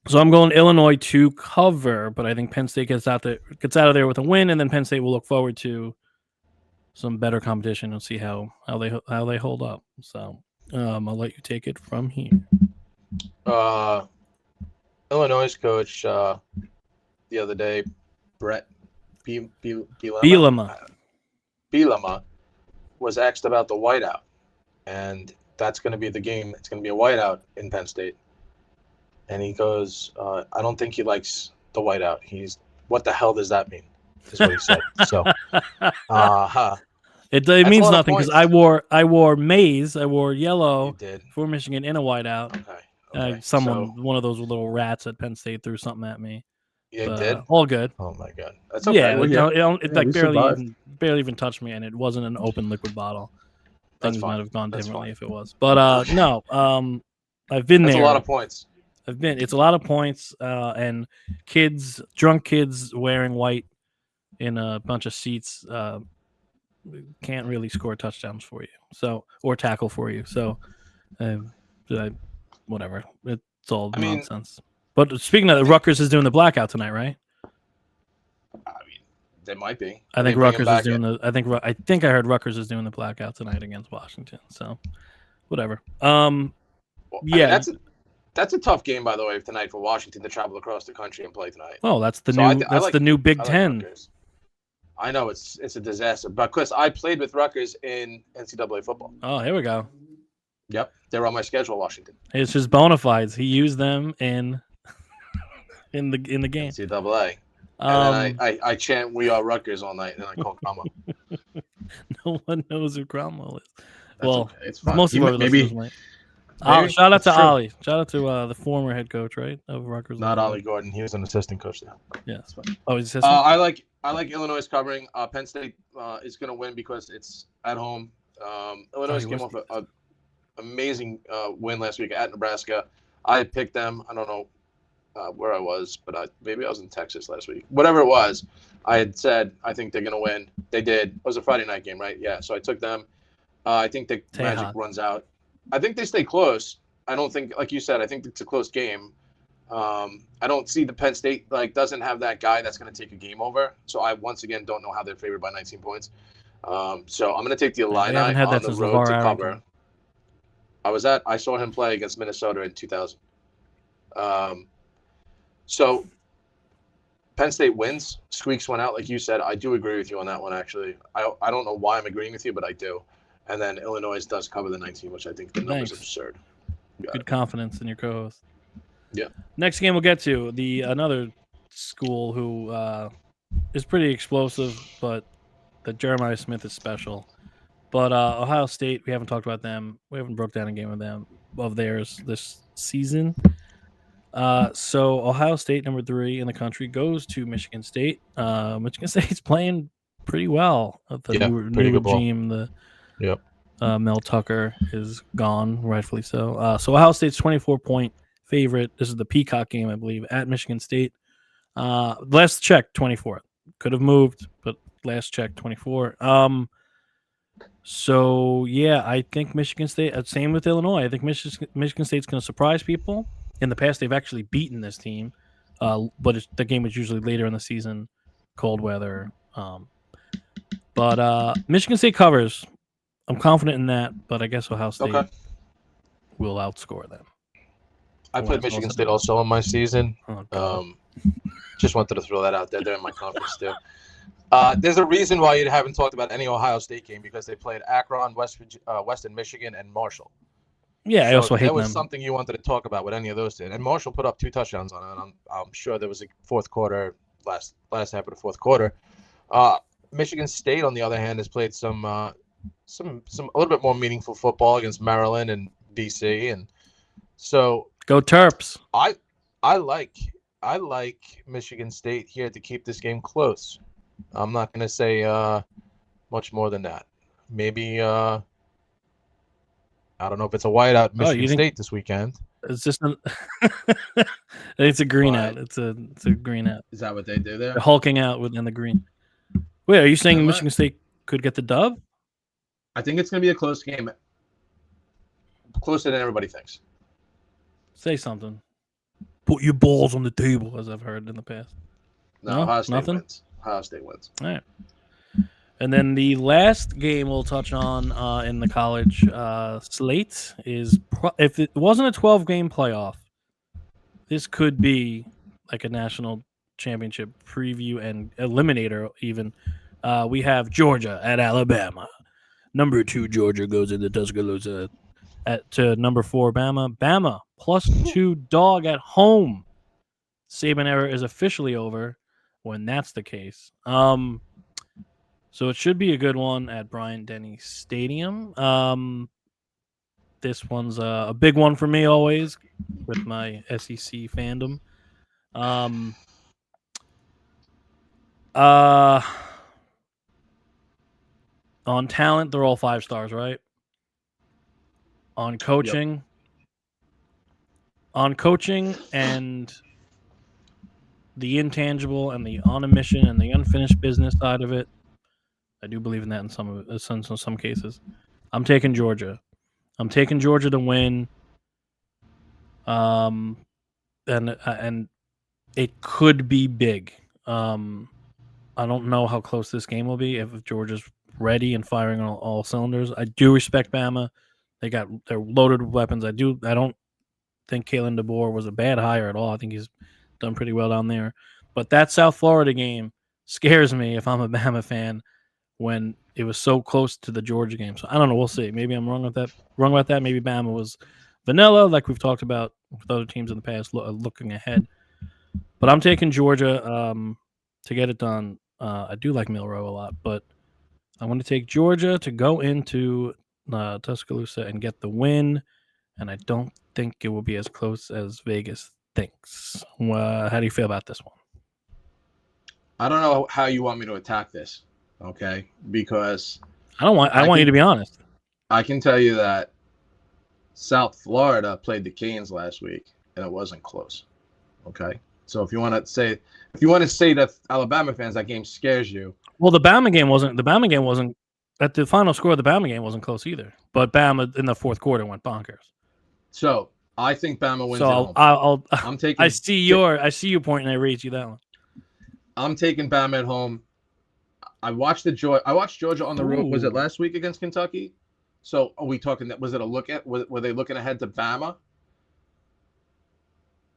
So I'm going Illinois to cover, but I think Penn State gets out of there with a win, and then Penn State will look forward to some better competition and see how they hold up. So I'll let you take it from here. Illinois coach the other day, Brett Bielema, was asked about the whiteout, and that's going to be the game. It's going to be a whiteout in Penn State. And he goes, I don't think he likes the whiteout. What the hell does that mean? Is what he said. So, it means nothing because I wore maize. I wore yellow for Michigan in a whiteout. Okay. One of those little rats at Penn State threw something at me. Yeah, did. All good. Oh my God, that's okay. Yeah, it barely even touched me, and it wasn't an open liquid bottle. Things might have gone differently if it was, but no. I've been there. That's a lot of points. It's a lot of points, and drunk kids wearing white in a bunch of seats can't really score touchdowns for you, or tackle for you. So, whatever. It's all nonsense. But speaking of, Rutgers is doing the blackout tonight, right? I mean, they might be. I think Rutgers is doing I think I heard Rutgers is doing the blackout tonight against Washington. So, whatever. Yeah. That's a tough game, by the way, tonight for Washington to travel across the country and play tonight. Oh, that's the new Big Ten. I know it's a disaster, but Chris, I played with Rutgers in NCAA football. Oh, here we go. Yep, they were on my schedule, Washington. It's just bona fides. He used them in the game. NCAA. And then I chant "We Are Rutgers" all night, and then I call Cromwell. No one knows who Cromwell is. That's okay. It's fine. Most of our listeners might. Maybe Shout out that's to true. Ollie. Shout out to the former head coach, right, of Rutgers. Not Ollie Gordon. He was an assistant coach there. Yes. Oh, he's assistant. I like Illinois covering. Penn State is going to win because it's at home. Illinois came off an amazing win last week at Nebraska. I picked them. I don't know where I was, but maybe I was in Texas last week. Whatever it was, I had said I think they're going to win. They did. It was a Friday night game, right? Yeah. So I took them. I think the magic runs out. I think they stay close. I don't think, like you said, I think it's a close game. I don't see the Penn State doesn't have that guy that's going to take a game over. So I once again don't know how they're favored by 19 points. So I'm going to take the Illini on the road to cover. I saw him play against Minnesota in 2000. So Penn State wins. Squeaks went out, like you said. I do agree with you on that one, actually. I don't know why I'm agreeing with you, but I do. And then Illinois does cover the 19, which I think the number's absurd. Good confidence in your co-host. Yeah. Next game we'll get to another school who is pretty explosive, but the Jeremiah Smith is special. But Ohio State, we haven't talked about them. We haven't broke down a game of theirs this season. So Ohio State, number 3 in the country, goes to Michigan State. Michigan State's playing pretty well. The new regime, Mel Tucker is gone, rightfully so. So Ohio State's 24-point favorite. This is the Peacock game, I believe, at Michigan State. Last check, 24. Could have moved, but last check, 24. So yeah, I think Michigan State. Same with Illinois. I think Michigan State's going to surprise people. In the past, they've actually beaten this team, but the game was usually later in the season, cold weather. But Michigan State covers. I'm confident in that, but I guess Ohio State will outscore them. I played Michigan State also on my season. Just wanted to throw that out there. They're in my conference too. There's a reason why you haven't talked about any Ohio State game, because they played Akron, Western Michigan, and Marshall. Yeah, I also hate them. There was something you wanted to talk about with any of those two. And Marshall put up 2 touchdowns on it. And I'm sure there was a fourth quarter, last half of the fourth quarter. Michigan State, on the other hand, has played some a little bit more meaningful football against Maryland and BC, and so go Terps. I like Michigan State here to keep this game close. I'm not going to say much more than that. Maybe I don't know if it's a whiteout Michigan State this weekend. It's just it's a green out. It's a green out. Is that what they do there? They're hulking out within the green. Wait, are you saying Michigan State could get the dub? I think it's going to be a close game. Closer than everybody thinks. Say something. Put your balls on the table, as I've heard in the past. No, Ohio State wins. Ohio State wins. All right. And then the last game we'll touch on in the college slate is if it wasn't a 12-game playoff, this could be like a national championship preview and eliminator even. We have Georgia at Alabama. Number 2 Georgia goes into Tuscaloosa to number 4 Bama. Bama +2 dog at home. Saban era is officially over when that's the case. So it should be a good one at Bryant-Denny Stadium. This one's a big one for me always with my SEC fandom. On talent, they're all 5 stars, right? On coaching, and the intangible and the on a mission and the unfinished business side of it, I do believe in that in some cases. I'm taking Georgia. I'm taking Georgia to win. And it could be big. I don't know how close this game will be if Georgia's ready and firing on all cylinders. I do respect Bama. They're loaded with weapons. I don't think Kalen DeBoer was a bad hire at all. I think he's done pretty well down there. But that South Florida game scares me if I'm a Bama fan when it was so close to the Georgia game. So I don't know. We'll see. Maybe I'm wrong about that. Maybe Bama was vanilla, like we've talked about with other teams in the past, looking ahead. But I'm taking Georgia to get it done. I do like Milroe a lot, but I want to take Georgia to go into Tuscaloosa and get the win. and I don't think it will be as close as Vegas thinks. How do you feel about this one? I don't know how you want me to attack this, okay? Because I want you to be honest. I can tell you that South Florida played the Canes last week, and it wasn't close. Okay, so if you want to say that Alabama fans that game scares you, well, the Bama game wasn't. At the final score of the Bama game wasn't close either. But Bama in the fourth quarter went bonkers. So I think Bama wins. So I'm taking. I see you pointing. I raise you that one. I'm taking Bama at home. I watched Georgia on the road. Was it last week against Kentucky? So are we talking that? Was it a look at? Were they looking ahead to Bama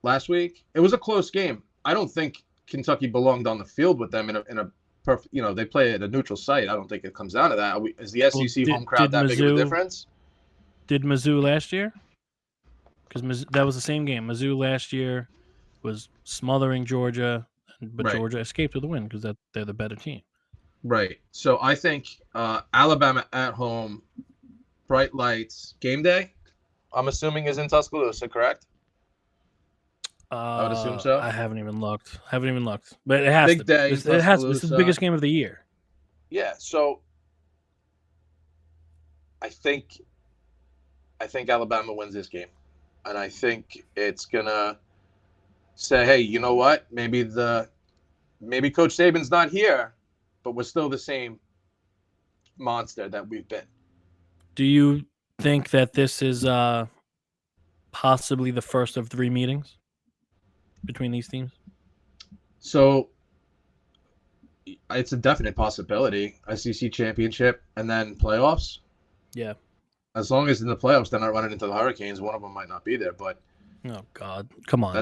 last week? It was a close game. I don't think Kentucky belonged on the field with them in a perfect. They play at a neutral site. I don't think it comes down to that. Is the SEC home crowd that big of a difference? Did Mizzou last year? Because that was the same game. Mizzou last year was smothering Georgia, but right. Georgia escaped with a win because they're the better team. Right. So I think Alabama at home, bright lights, game day, I'm assuming is in Tuscaloosa, correct? I would assume so. I haven't even looked. But it has big to. Day it has to. This is the biggest game of the year. Yeah. So I think Alabama wins this game. And I think it's gonna say, hey, you know what? Maybe Coach Saban's not here, but we're still the same monster that we've been. Do you think that this is possibly the first of 3 meetings between these teams? So it's a definite possibility. SEC championship and then playoffs. Yeah. As long as in the playoffs they're not running into the Hurricanes, one of them might not be there. But oh God, come on!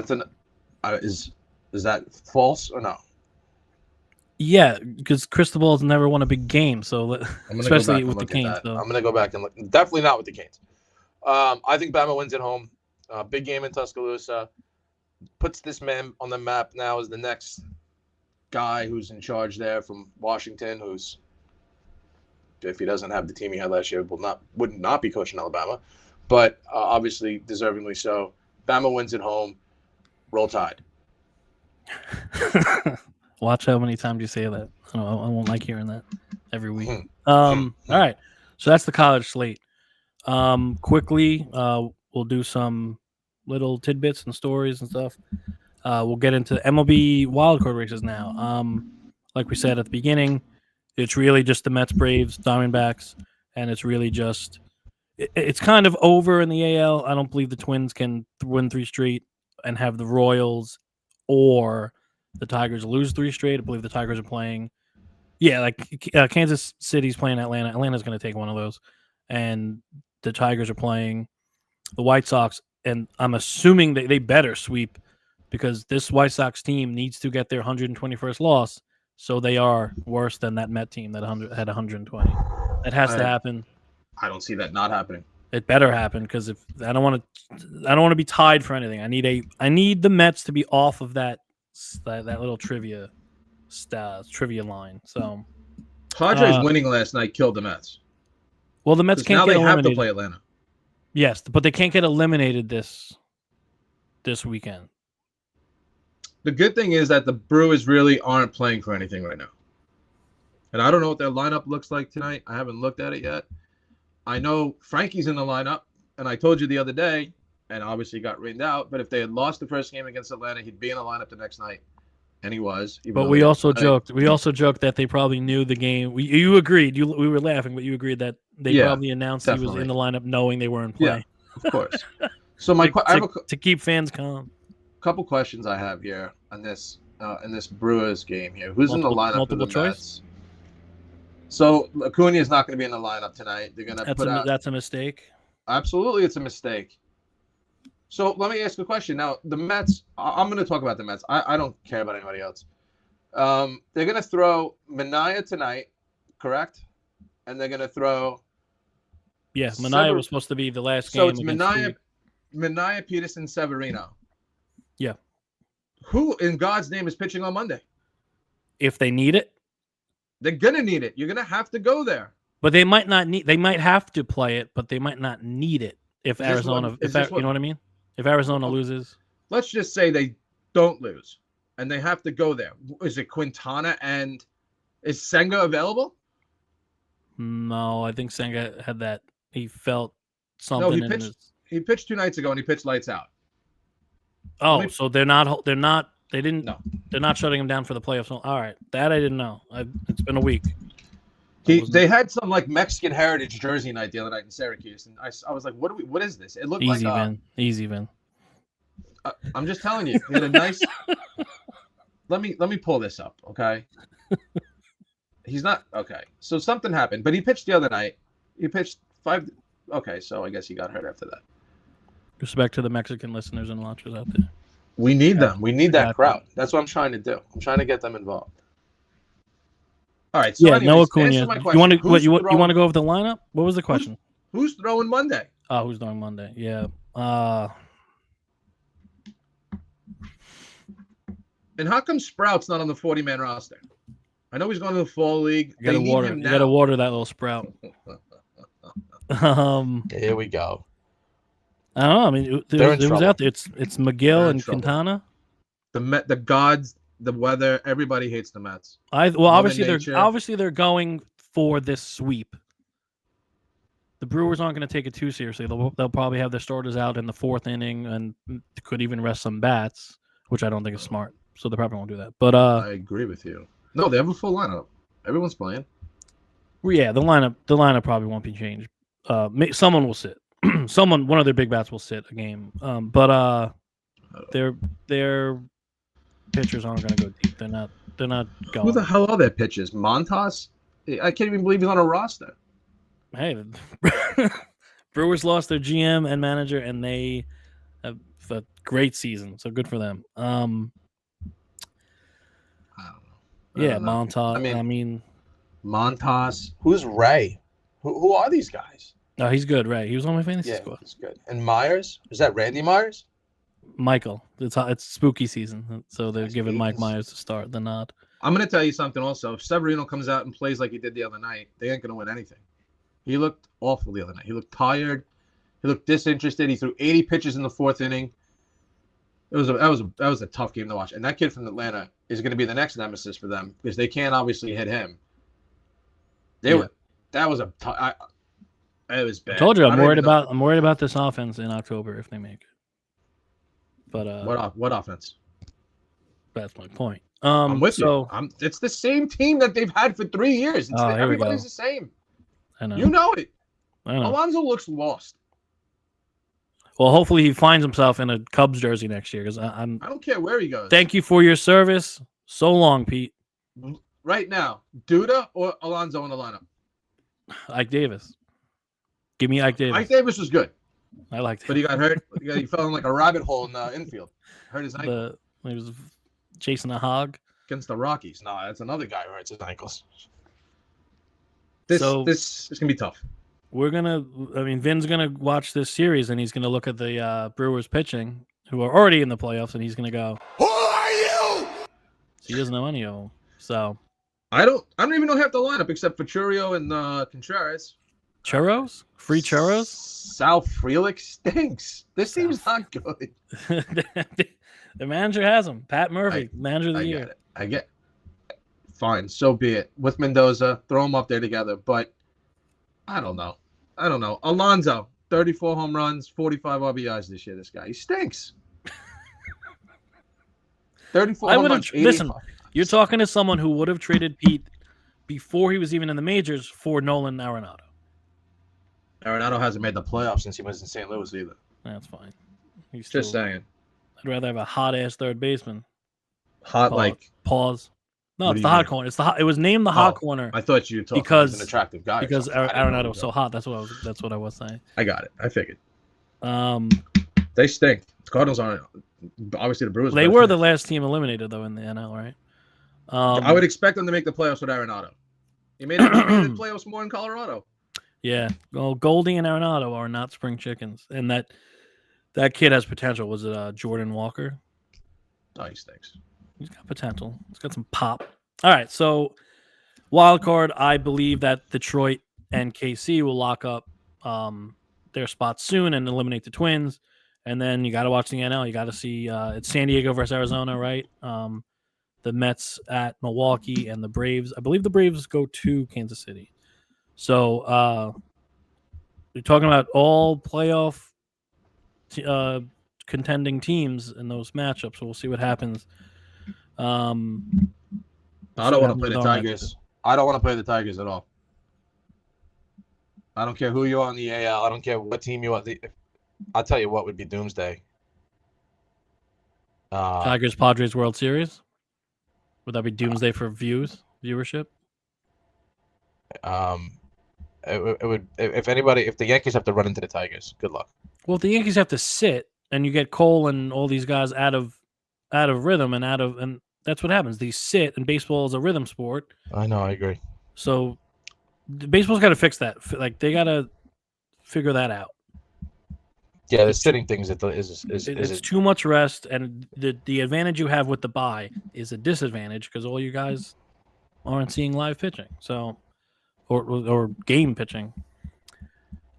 Is that false or no? Yeah, because Cristobal's never won a big game, so especially with the Canes. So. I'm gonna go back and look. Definitely not with the Canes. I think Bama wins at home. Big game in Tuscaloosa. Puts this man on the map now as the next guy who's in charge there from Washington, who's, if he doesn't have the team he had last year, would not be coaching Alabama, but obviously deservingly so. Bama wins at home. Roll Tide. Watch how many times you say that. I won't like hearing that every week. All right, so that's the college slate. Quickly, we'll do some little tidbits and stories and stuff. We'll get into the MLB wildcard races now. Like we said at the beginning, it's really just the Mets, Braves, Diamondbacks, and it's really just it's kind of over in the AL. I don't believe the Twins can win 3 straight and have the Royals or the Tigers lose 3 straight. I believe the Tigers are playing. Yeah, like Kansas City's playing Atlanta. Atlanta's going to take one of those, and the Tigers are playing the White Sox. And I'm assuming they better sweep because this White Sox team needs to get their 121st loss. So they are worse than that Met team that had 120. That has to happen. I don't see that not happening. It better happen because if I don't want to be tied for anything. I need the Mets to be off of that little trivia line. So Padres winning last night killed the Mets. Well, the Mets can't get eliminated. Now they have to play Atlanta. Yes, but they can't get eliminated this weekend. The good thing is that the Brewers really aren't playing for anything right now. And I don't know what their lineup looks like tonight. I haven't looked at it yet. I know Frankie's in the lineup, and I told you the other day, and obviously got rained out, but if they had lost the first game against Atlanta, he'd be in the lineup the next night. And he was. But we also joked that they probably knew the game. You agreed. We were laughing, but you agreed that they probably announced he was in the lineup knowing they were in play. Yeah, of course. So to keep fans calm. Couple questions I have here on this in this Brewers game here. Who's in the lineup for the Mets? So Acuna is not going to be in the lineup tonight. They're going to that's a mistake. Absolutely, it's a mistake. So let me ask you a question. Now, the Mets, I'm going to talk about the Mets. I don't care about anybody else. They're going to throw Minaya tonight, correct? And they're going to throw... Yeah, Minaya was supposed to be the last game. So it's Minaya, Peterson, Severino. Yeah. Who, in God's name, is pitching on Monday? If they need it. They're going to need it. You're going to have to go there. But they might not need... They might have to play it, but they might not need it. if Is this what- Arizona, is this what- you know what I mean? If Arizona loses, Let's just say they don't lose, and they have to go there. Is it Quintana and is Senga available? no, I think Senga had that. He felt No, something in his. he pitched 2 nights ago, and he pitched lights out. Oh, so they're not. They didn't. No. They're not shutting him down for the playoffs. All right, that I didn't know. It's been a week. They had some like Mexican heritage jersey night the other night in Syracuse, and I was like, what is this? It looked easy, like Vin. Easy, Vin. I'm just telling you, he had a nice. let me pull this up, okay? He's not okay. So something happened, but he pitched the other night. He pitched 5. Okay, so I guess he got hurt after that. Respect to the Mexican listeners and watchers out there. We need them. We need that crowd. That's what I'm trying to do. I'm trying to get them involved. All right. So yeah, anyways, Noah Cunha. answer my You question. want to you want Throwing- to go over the lineup? What was the question? Who's throwing Monday? Oh, who's throwing Monday? Yeah. And how come Sprout's not on the 40-man roster? I know he's going to the fall league. You gotta water that little Sprout. Here we go. I don't know. I mean, it was out there. It's McGill and Quintana. The gods, the weather, everybody hates the Mets. Obviously they're going for this sweep. The Brewers aren't going to take it too seriously. They'll probably have their starters out in the 4th inning and could even rest some bats, which I don't think is smart. So they probably won't do that. But I agree with you. No, they have a full lineup. Everyone's playing. Well, yeah, the lineup probably won't be changed. Someone will sit. One of their big bats will sit a game. But their pitchers aren't going to go deep. They're not going. Who the hell are their pitchers? Montas? I can't even believe he's on a roster. Hey, Brewers lost their GM and manager, and they have a great season. So good for them. I don't know. Yeah, Montas. I mean, Montas. Who's Ray? Who are these guys? No, he's good, Ray. He was on my fantasy squad. He's good. And Myers? Is that Randy Myers? Michael. It's spooky season, so they're giving Mike Myers to start the nod. I'm going to tell you something also. If Severino comes out and plays like he did the other night, they ain't going to win anything. He looked awful the other night. He looked tired. He looked disinterested. He threw 80 pitches in the 4th inning. That was a tough game to watch. And that kid from Atlanta is going to be the next nemesis for them because they can't obviously hit him. That was it was bad. I told you I'm worried about this offense in October if they make it. But what offense? That's my point. I'm with you. It's the same team that they've had for 3 years. Everybody's the same. I know. You know it. I know. Alonso looks lost. Well, hopefully he finds himself in a Cubs jersey next year because I don't care where he goes. Thank you for your service. So long, Pete. Right now, Duda or Alonso in the lineup? Ike Davis. Give me Ike Davis. Ike Davis was good. I liked him. But he got hurt. He fell in like a rabbit hole in the infield. Hurt his ankle. He was chasing a hog. Against the Rockies. No, that's another guy who hurts his ankles. This is going to be tough. Vin's going to watch this series and he's going to look at the Brewers pitching who are already in the playoffs and he's going to go, "Who are you?" He doesn't know any of them. So I don't even know half the lineup except for Churio and Contreras. Churros? Free churros? Sal Frelick stinks. This team's not good. The manager has him. Pat Murphy, manager of the year. I get it. Fine, so be it. With Mendoza, throw them up there together. But I don't know. Alonso, 34 home runs, 45 RBIs this year. This guy, he stinks. 34 home runs. Listen, you're talking to someone who would have traded Pete before he was even in the majors for Nolan Arenado. Arenado hasn't made the playoffs since he was in St. Louis either. That's fine. He's just saying. I'd rather have a hot ass third baseman. Pause. No, it's the hot corner. It was named the hot corner. I thought you were talking about an attractive guy. Because Arenado was so hot. That's what I was saying. I got it. I figured. They stink. The Cardinals aren't. Obviously, the Brewers. They were the last team eliminated though in the NL, right? I would expect them to make the playoffs with Arenado. He made the playoffs more in Colorado. Yeah, well, Goldie and Arenado are not spring chickens, and that kid has potential. Was it Jordan Walker? Oh, he stinks. He's got potential. He's got some pop. All right, so wild card. I believe that Detroit and KC will lock up their spots soon and eliminate the Twins. And then you got to watch the NL. You got to see it's San Diego versus Arizona, right? The Mets at Milwaukee and the Braves. I believe the Braves go to Kansas City. So you're talking about all playoff contending teams in those matchups. So we'll see what happens. I don't want to play the Tigers. I don't want to play the Tigers at all. I don't care who you are in the AL. I don't care what team you are. I'll tell you what would be doomsday. Tigers Padres World Series. Would that be doomsday for viewership? It would. If the Yankees have to run into the Tigers, good luck. Well, if the Yankees have to sit and you get Cole and all these guys out of rhythm and that's what happens. They sit, and baseball is a rhythm sport. I know. I agree. So baseball's got to fix that. Like they got to figure that out. Yeah, the sitting things is too much rest, and the advantage you have with the bye is a disadvantage because all you guys aren't seeing live pitching, so or game pitching.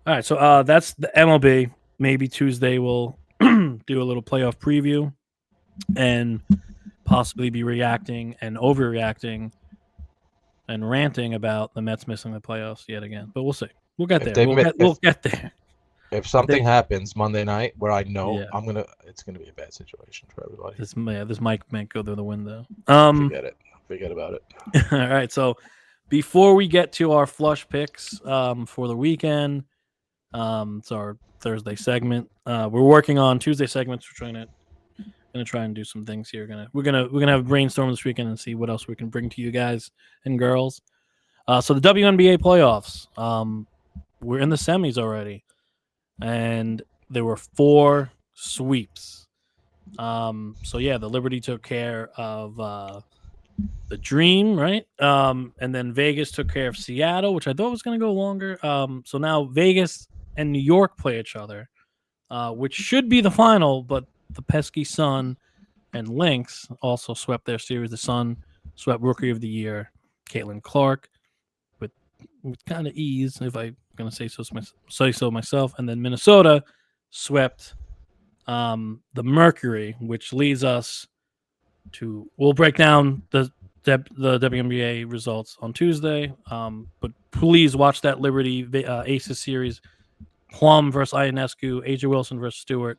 All right, so that's the MLB. Maybe Tuesday we'll do a little playoff preview and possibly be reacting and overreacting and ranting about the Mets missing the playoffs yet again. But we'll see. We'll get there. We'll get there. If something happens Monday night where I know it's gonna be a bad situation for everybody. This mic might go through the window. Forget it. Forget about it. All right. So before we get to our flush picks for the weekend, it's our Thursday segment. We're working on Tuesday segments. We're gonna try and do some things here. We're gonna have a brainstorm this weekend and see what else we can bring to you guys and girls. So the WNBA playoffs. We're in the semis already. And there were 4 sweeps. So yeah, the Liberty took care of the Dream, right? And then Vegas took care of Seattle, which I thought was going to go longer. So now Vegas and New York play each other, which should be the final, but the pesky Sun and Lynx also swept their series. The Sun swept Rookie of the Year, Caitlin Clark, with kind of ease, if I'm going to say so myself. And then Minnesota swept the Mercury, which leads us to, we'll break down the WNBA results on Tuesday. But please watch that Liberty Aces series. Plum versus Ionescu, AJ Wilson versus Stewart.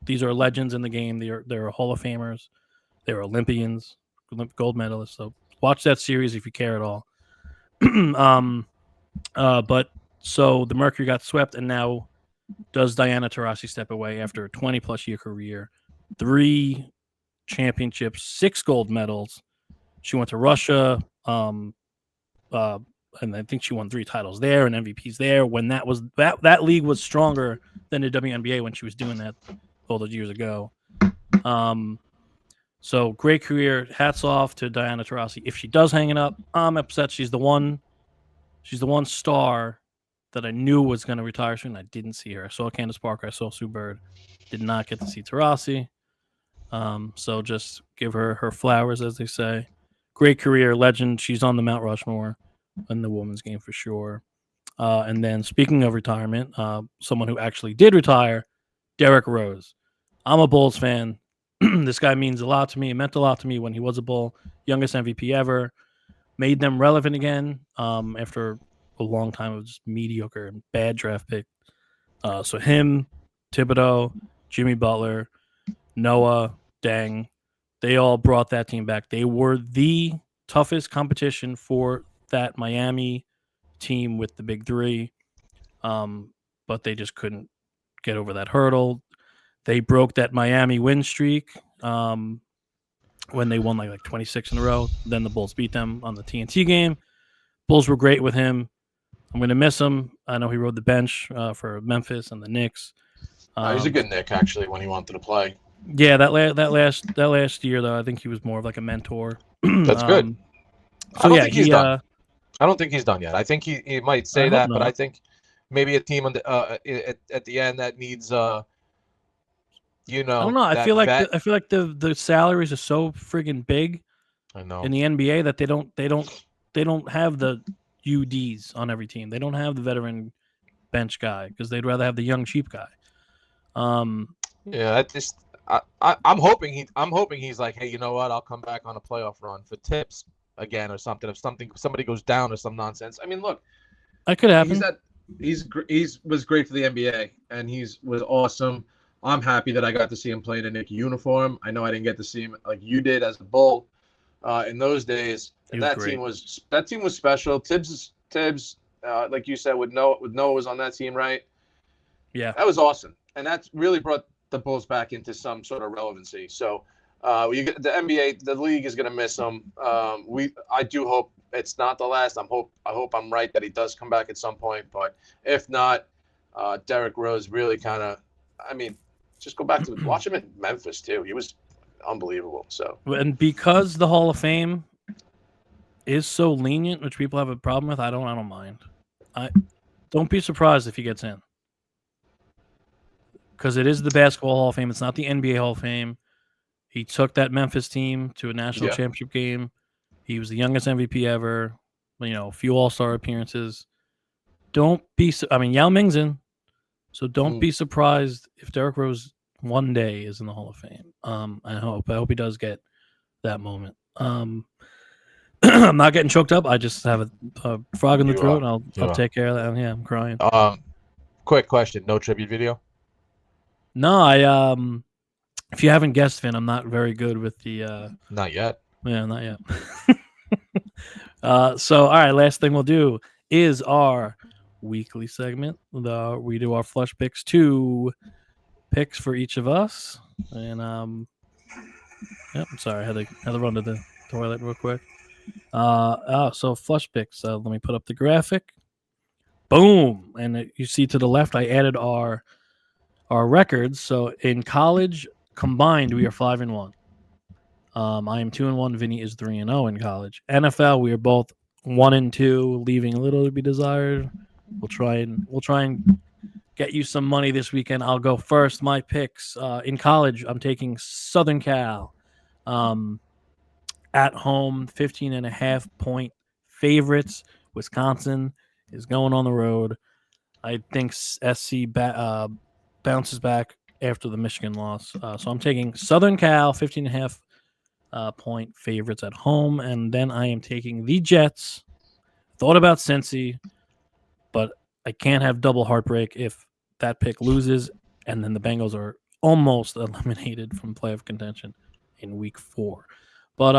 These are legends in the game. They're Hall of Famers. They're Olympians, gold medalists. So watch that series if you care at all. But so the Mercury got swept, and now does Diana Taurasi step away after a 20-plus year career? 3 championships, 6 gold medals. She went to Russia, and I think she won 3 titles there and MVPs there. When that league was stronger than the WNBA when she was doing that all those years ago. So great career. Hats off to Diana Taurasi. If she does hang it up, I'm upset. She's the one star that I knew was going to retire soon. I didn't see her. I saw Candace Parker. I saw Sue Bird. Did not get to see Taurasi. So just give her flowers, as they say. Great career, legend. She's on the Mount Rushmore in the women's game for sure. And then speaking of retirement, someone who actually did retire, Derrick Rose. I'm a Bulls fan. This guy means a lot to me. It meant a lot to me when he was a Bull. Youngest MVP ever. Made them relevant again after a long time of just mediocre and bad draft pick. So him, Thibodeau, Jimmy Butler, Noah, Deng, they all brought that team back. They were the toughest competition for that Miami team with the big 3, but they just couldn't get over that hurdle. They broke that Miami win streak when they won like 26 in a row. Then the Bulls beat them on the TNT game. Bulls were great with him. I'm going to miss him. I know he rode the bench for Memphis and the Knicks. He's a good Knick, actually, when he wanted to play. Yeah, that last year, though, I think he was more of like a mentor. That's good. So I don't think he's done. I don't think he's done yet. I think he might say that, but I think maybe a team on the, at the end that needs I don't know. I feel like the salaries are so friggin' big. I know. In the NBA that they don't have the UDs on every team. They don't have the veteran bench guy because they'd rather have the young cheap guy. Yeah, I'm hoping he's like, hey, you know what? I'll come back on a playoff run for tips again or something. If somebody goes down or some nonsense. I mean, look, that could happen. He's was great for the NBA and was awesome. I'm happy that I got to see him play in a Knicks uniform. I know I didn't get to see him like you did as a Bull in those days. And that team was special. Tibbs, like you said, with Noah was on that team, right? Yeah, that was awesome, and that really brought the Bulls back into some sort of relevancy. So, the NBA, the league is going to miss him. I do hope it's not the last. I hope I'm right that he does come back at some point. But if not, Derrick Rose really kind of, I mean, just go back to watch him in Memphis too. He was unbelievable. So, and because the Hall of Fame is so lenient, which people have a problem with, I don't mind. I don't be surprised if he gets in, because it is the Basketball Hall of Fame. It's not the NBA Hall of Fame. He took that Memphis team to a national championship game. He was the youngest MVP ever. A few All-Star appearances. Yao Ming's in, so don't be surprised if Derrick Rose one day is in the Hall of Fame. I hope he does get that moment. I'm not getting choked up. I just have a frog in the throat, and I'll take care of that. And yeah, I'm crying. Quick question: no tribute video? No, if you haven't guessed, Finn, I'm not very good with the. Not yet. Yeah, not yet. So, all right, last thing we'll do is our weekly segment. We do our flush picks, 2 picks for each of us, and I'm sorry, I had to run to the toilet real quick. So flush picks. Let me put up the graphic. Boom, and you see to the left, I added our records. So in college combined, we are 5-1. I am 2-1. Vinny is 3-0 in college. NFL, we are both 1-2, leaving a little to be desired. We'll try and get you some money this weekend. I'll go first. My picks in college, I'm taking Southern Cal at home, 15.5 point favorites. Wisconsin is going on the road. I think SC bounces back after the Michigan loss. So I'm taking Southern Cal, 15.5 point favorites at home. And then I am taking the Jets. Thought about Cincy, but I can't have double heartbreak if that pick loses and then the Bengals are almost eliminated from playoff contention in week 4. But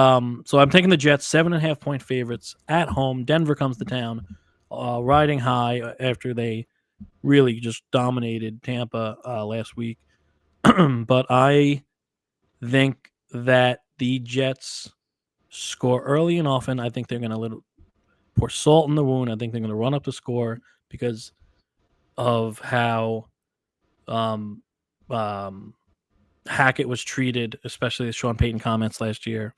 so I'm taking the Jets, 7.5 point favorites at home. Denver comes to town, riding high after they really just dominated Tampa last week. But I think that the Jets score early and often. I think they're going to pour salt in the wound. I think they're going to run up the score because of how Hackett was treated, especially the Sean Payton comments last year.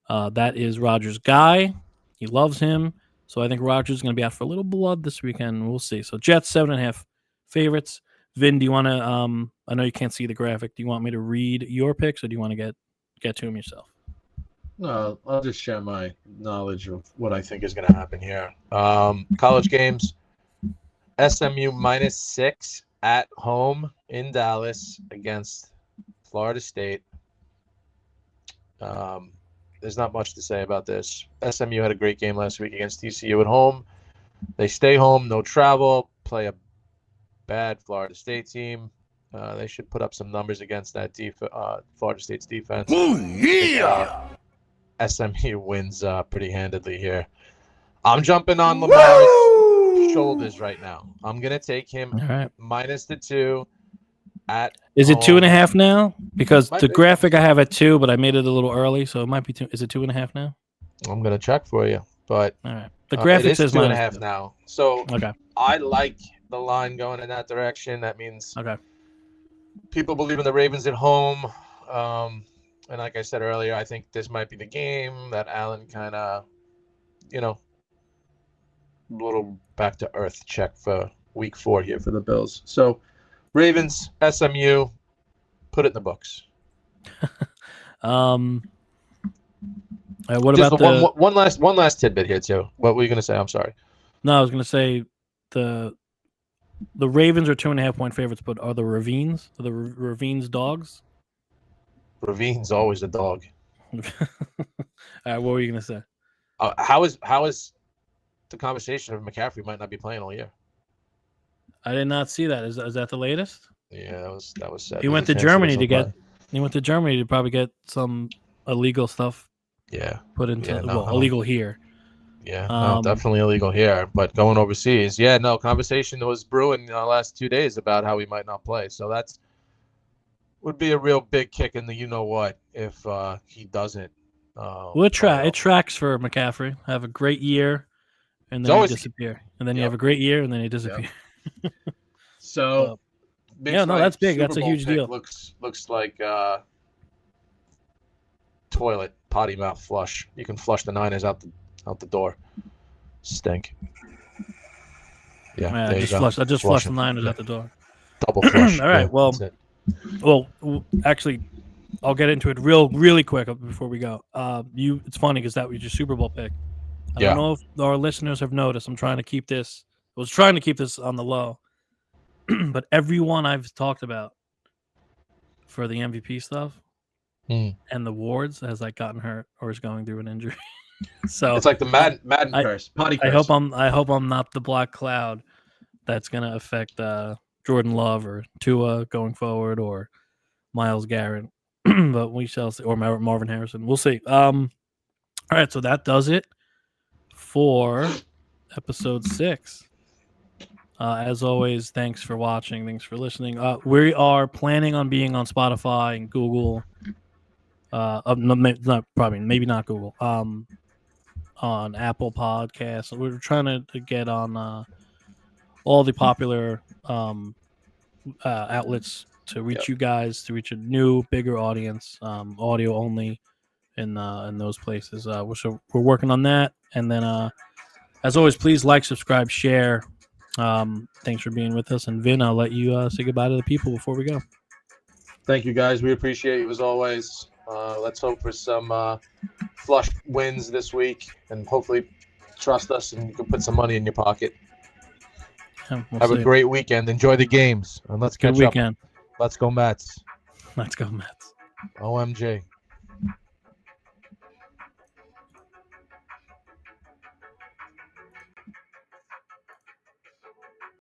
That is Rodgers' guy. He loves him. So I think Rodgers is going to be out for a little blood this weekend. We'll see. So Jets, 7.5 favorites. Vin, do you want to I know you can't see the graphic. Do you want me to read your picks or do you want to get to them yourself? No, I'll just share my knowledge of what I think is going to happen here. College games, SMU -6 at home in Dallas against Florida State. There's not much to say about this. SMU had a great game last week against TCU at home. They stay home, no travel, play a bad Florida State team. They should put up some numbers against that Florida State's defense. Oh, yeah! SMU wins pretty handedly here. I'm jumping on Lamar's shoulders right now. I'm going to take him -2 at Is home. it 2.5 now? Because the graphic I have at 2, but I made it a little early, so it might be 2. Is it 2.5 now? I'm going to check for you. But all right. The graphic says 2.5 now. So I like the line going in that direction. That means people believe in the Ravens at home. And like I said earlier, I think this might be the game that Allen kind of, a little back to earth check for week 4 here for the Bills. So Ravens, SMU, put it in the books. What about the one last tidbit here too? What were you going to say? I'm sorry. No, I was going to say the The Ravens are 2.5-point favorites, but are the Ravines? Are the Ravines dogs? Ravine's always a dog. All right, what were you gonna say? How is the conversation of McCaffrey might not be playing all year? I did not see that. Is that the latest? Yeah, that was sad. He went to Germany to get. He went to Germany to probably get some illegal stuff. Yeah. Put into illegal here. Yeah, no, definitely illegal here. But going overseas, conversation was brewing in the last 2 days about how he might not play. So that's would be a real big kick in the what if he doesn't. It tracks for McCaffrey. Have a great year, and then you disappear, and then you have a great year, and then you disappear. Yep. So, that's big. Super That's a Bowl huge deal. Looks like toilet potty mouth flush. You can flush the Niners out the door. Stink. Yeah, I just flushed the Niners out the door. Double flush. All right. Well, actually, I'll get into it really quick before we go. It's funny because that was your Super Bowl pick. I don't know if our listeners have noticed. I was trying to keep this on the low, but everyone I've talked about for the MVP stuff and the awards has gotten hurt or is going through an injury. So it's like the Madden curse, potty curse. I hope I'm not the black cloud that's gonna affect Jordan Love or Tua going forward or Myles Garrett, but we shall see, or Marvin Harrison. We'll see. All right, so that does it for episode 6. As always, thanks for watching. Thanks for listening. We are planning on being on Spotify and Google. Maybe not Google. On Apple Podcasts. We're trying to get on all the popular outlets to reach you guys, to reach a new, bigger audience, audio only in those places. So we're working on that. And then, as always, please like, subscribe, share. Thanks for being with us. And Vin, I'll let you say goodbye to the people before we go. Thank you, guys. We appreciate you as always. Let's hope for some flush wins this week, and hopefully trust us and you can put some money in your pocket. Have a great weekend. Enjoy the games, and let's catch up. Let's go Mets. Let's go Mets. OMG.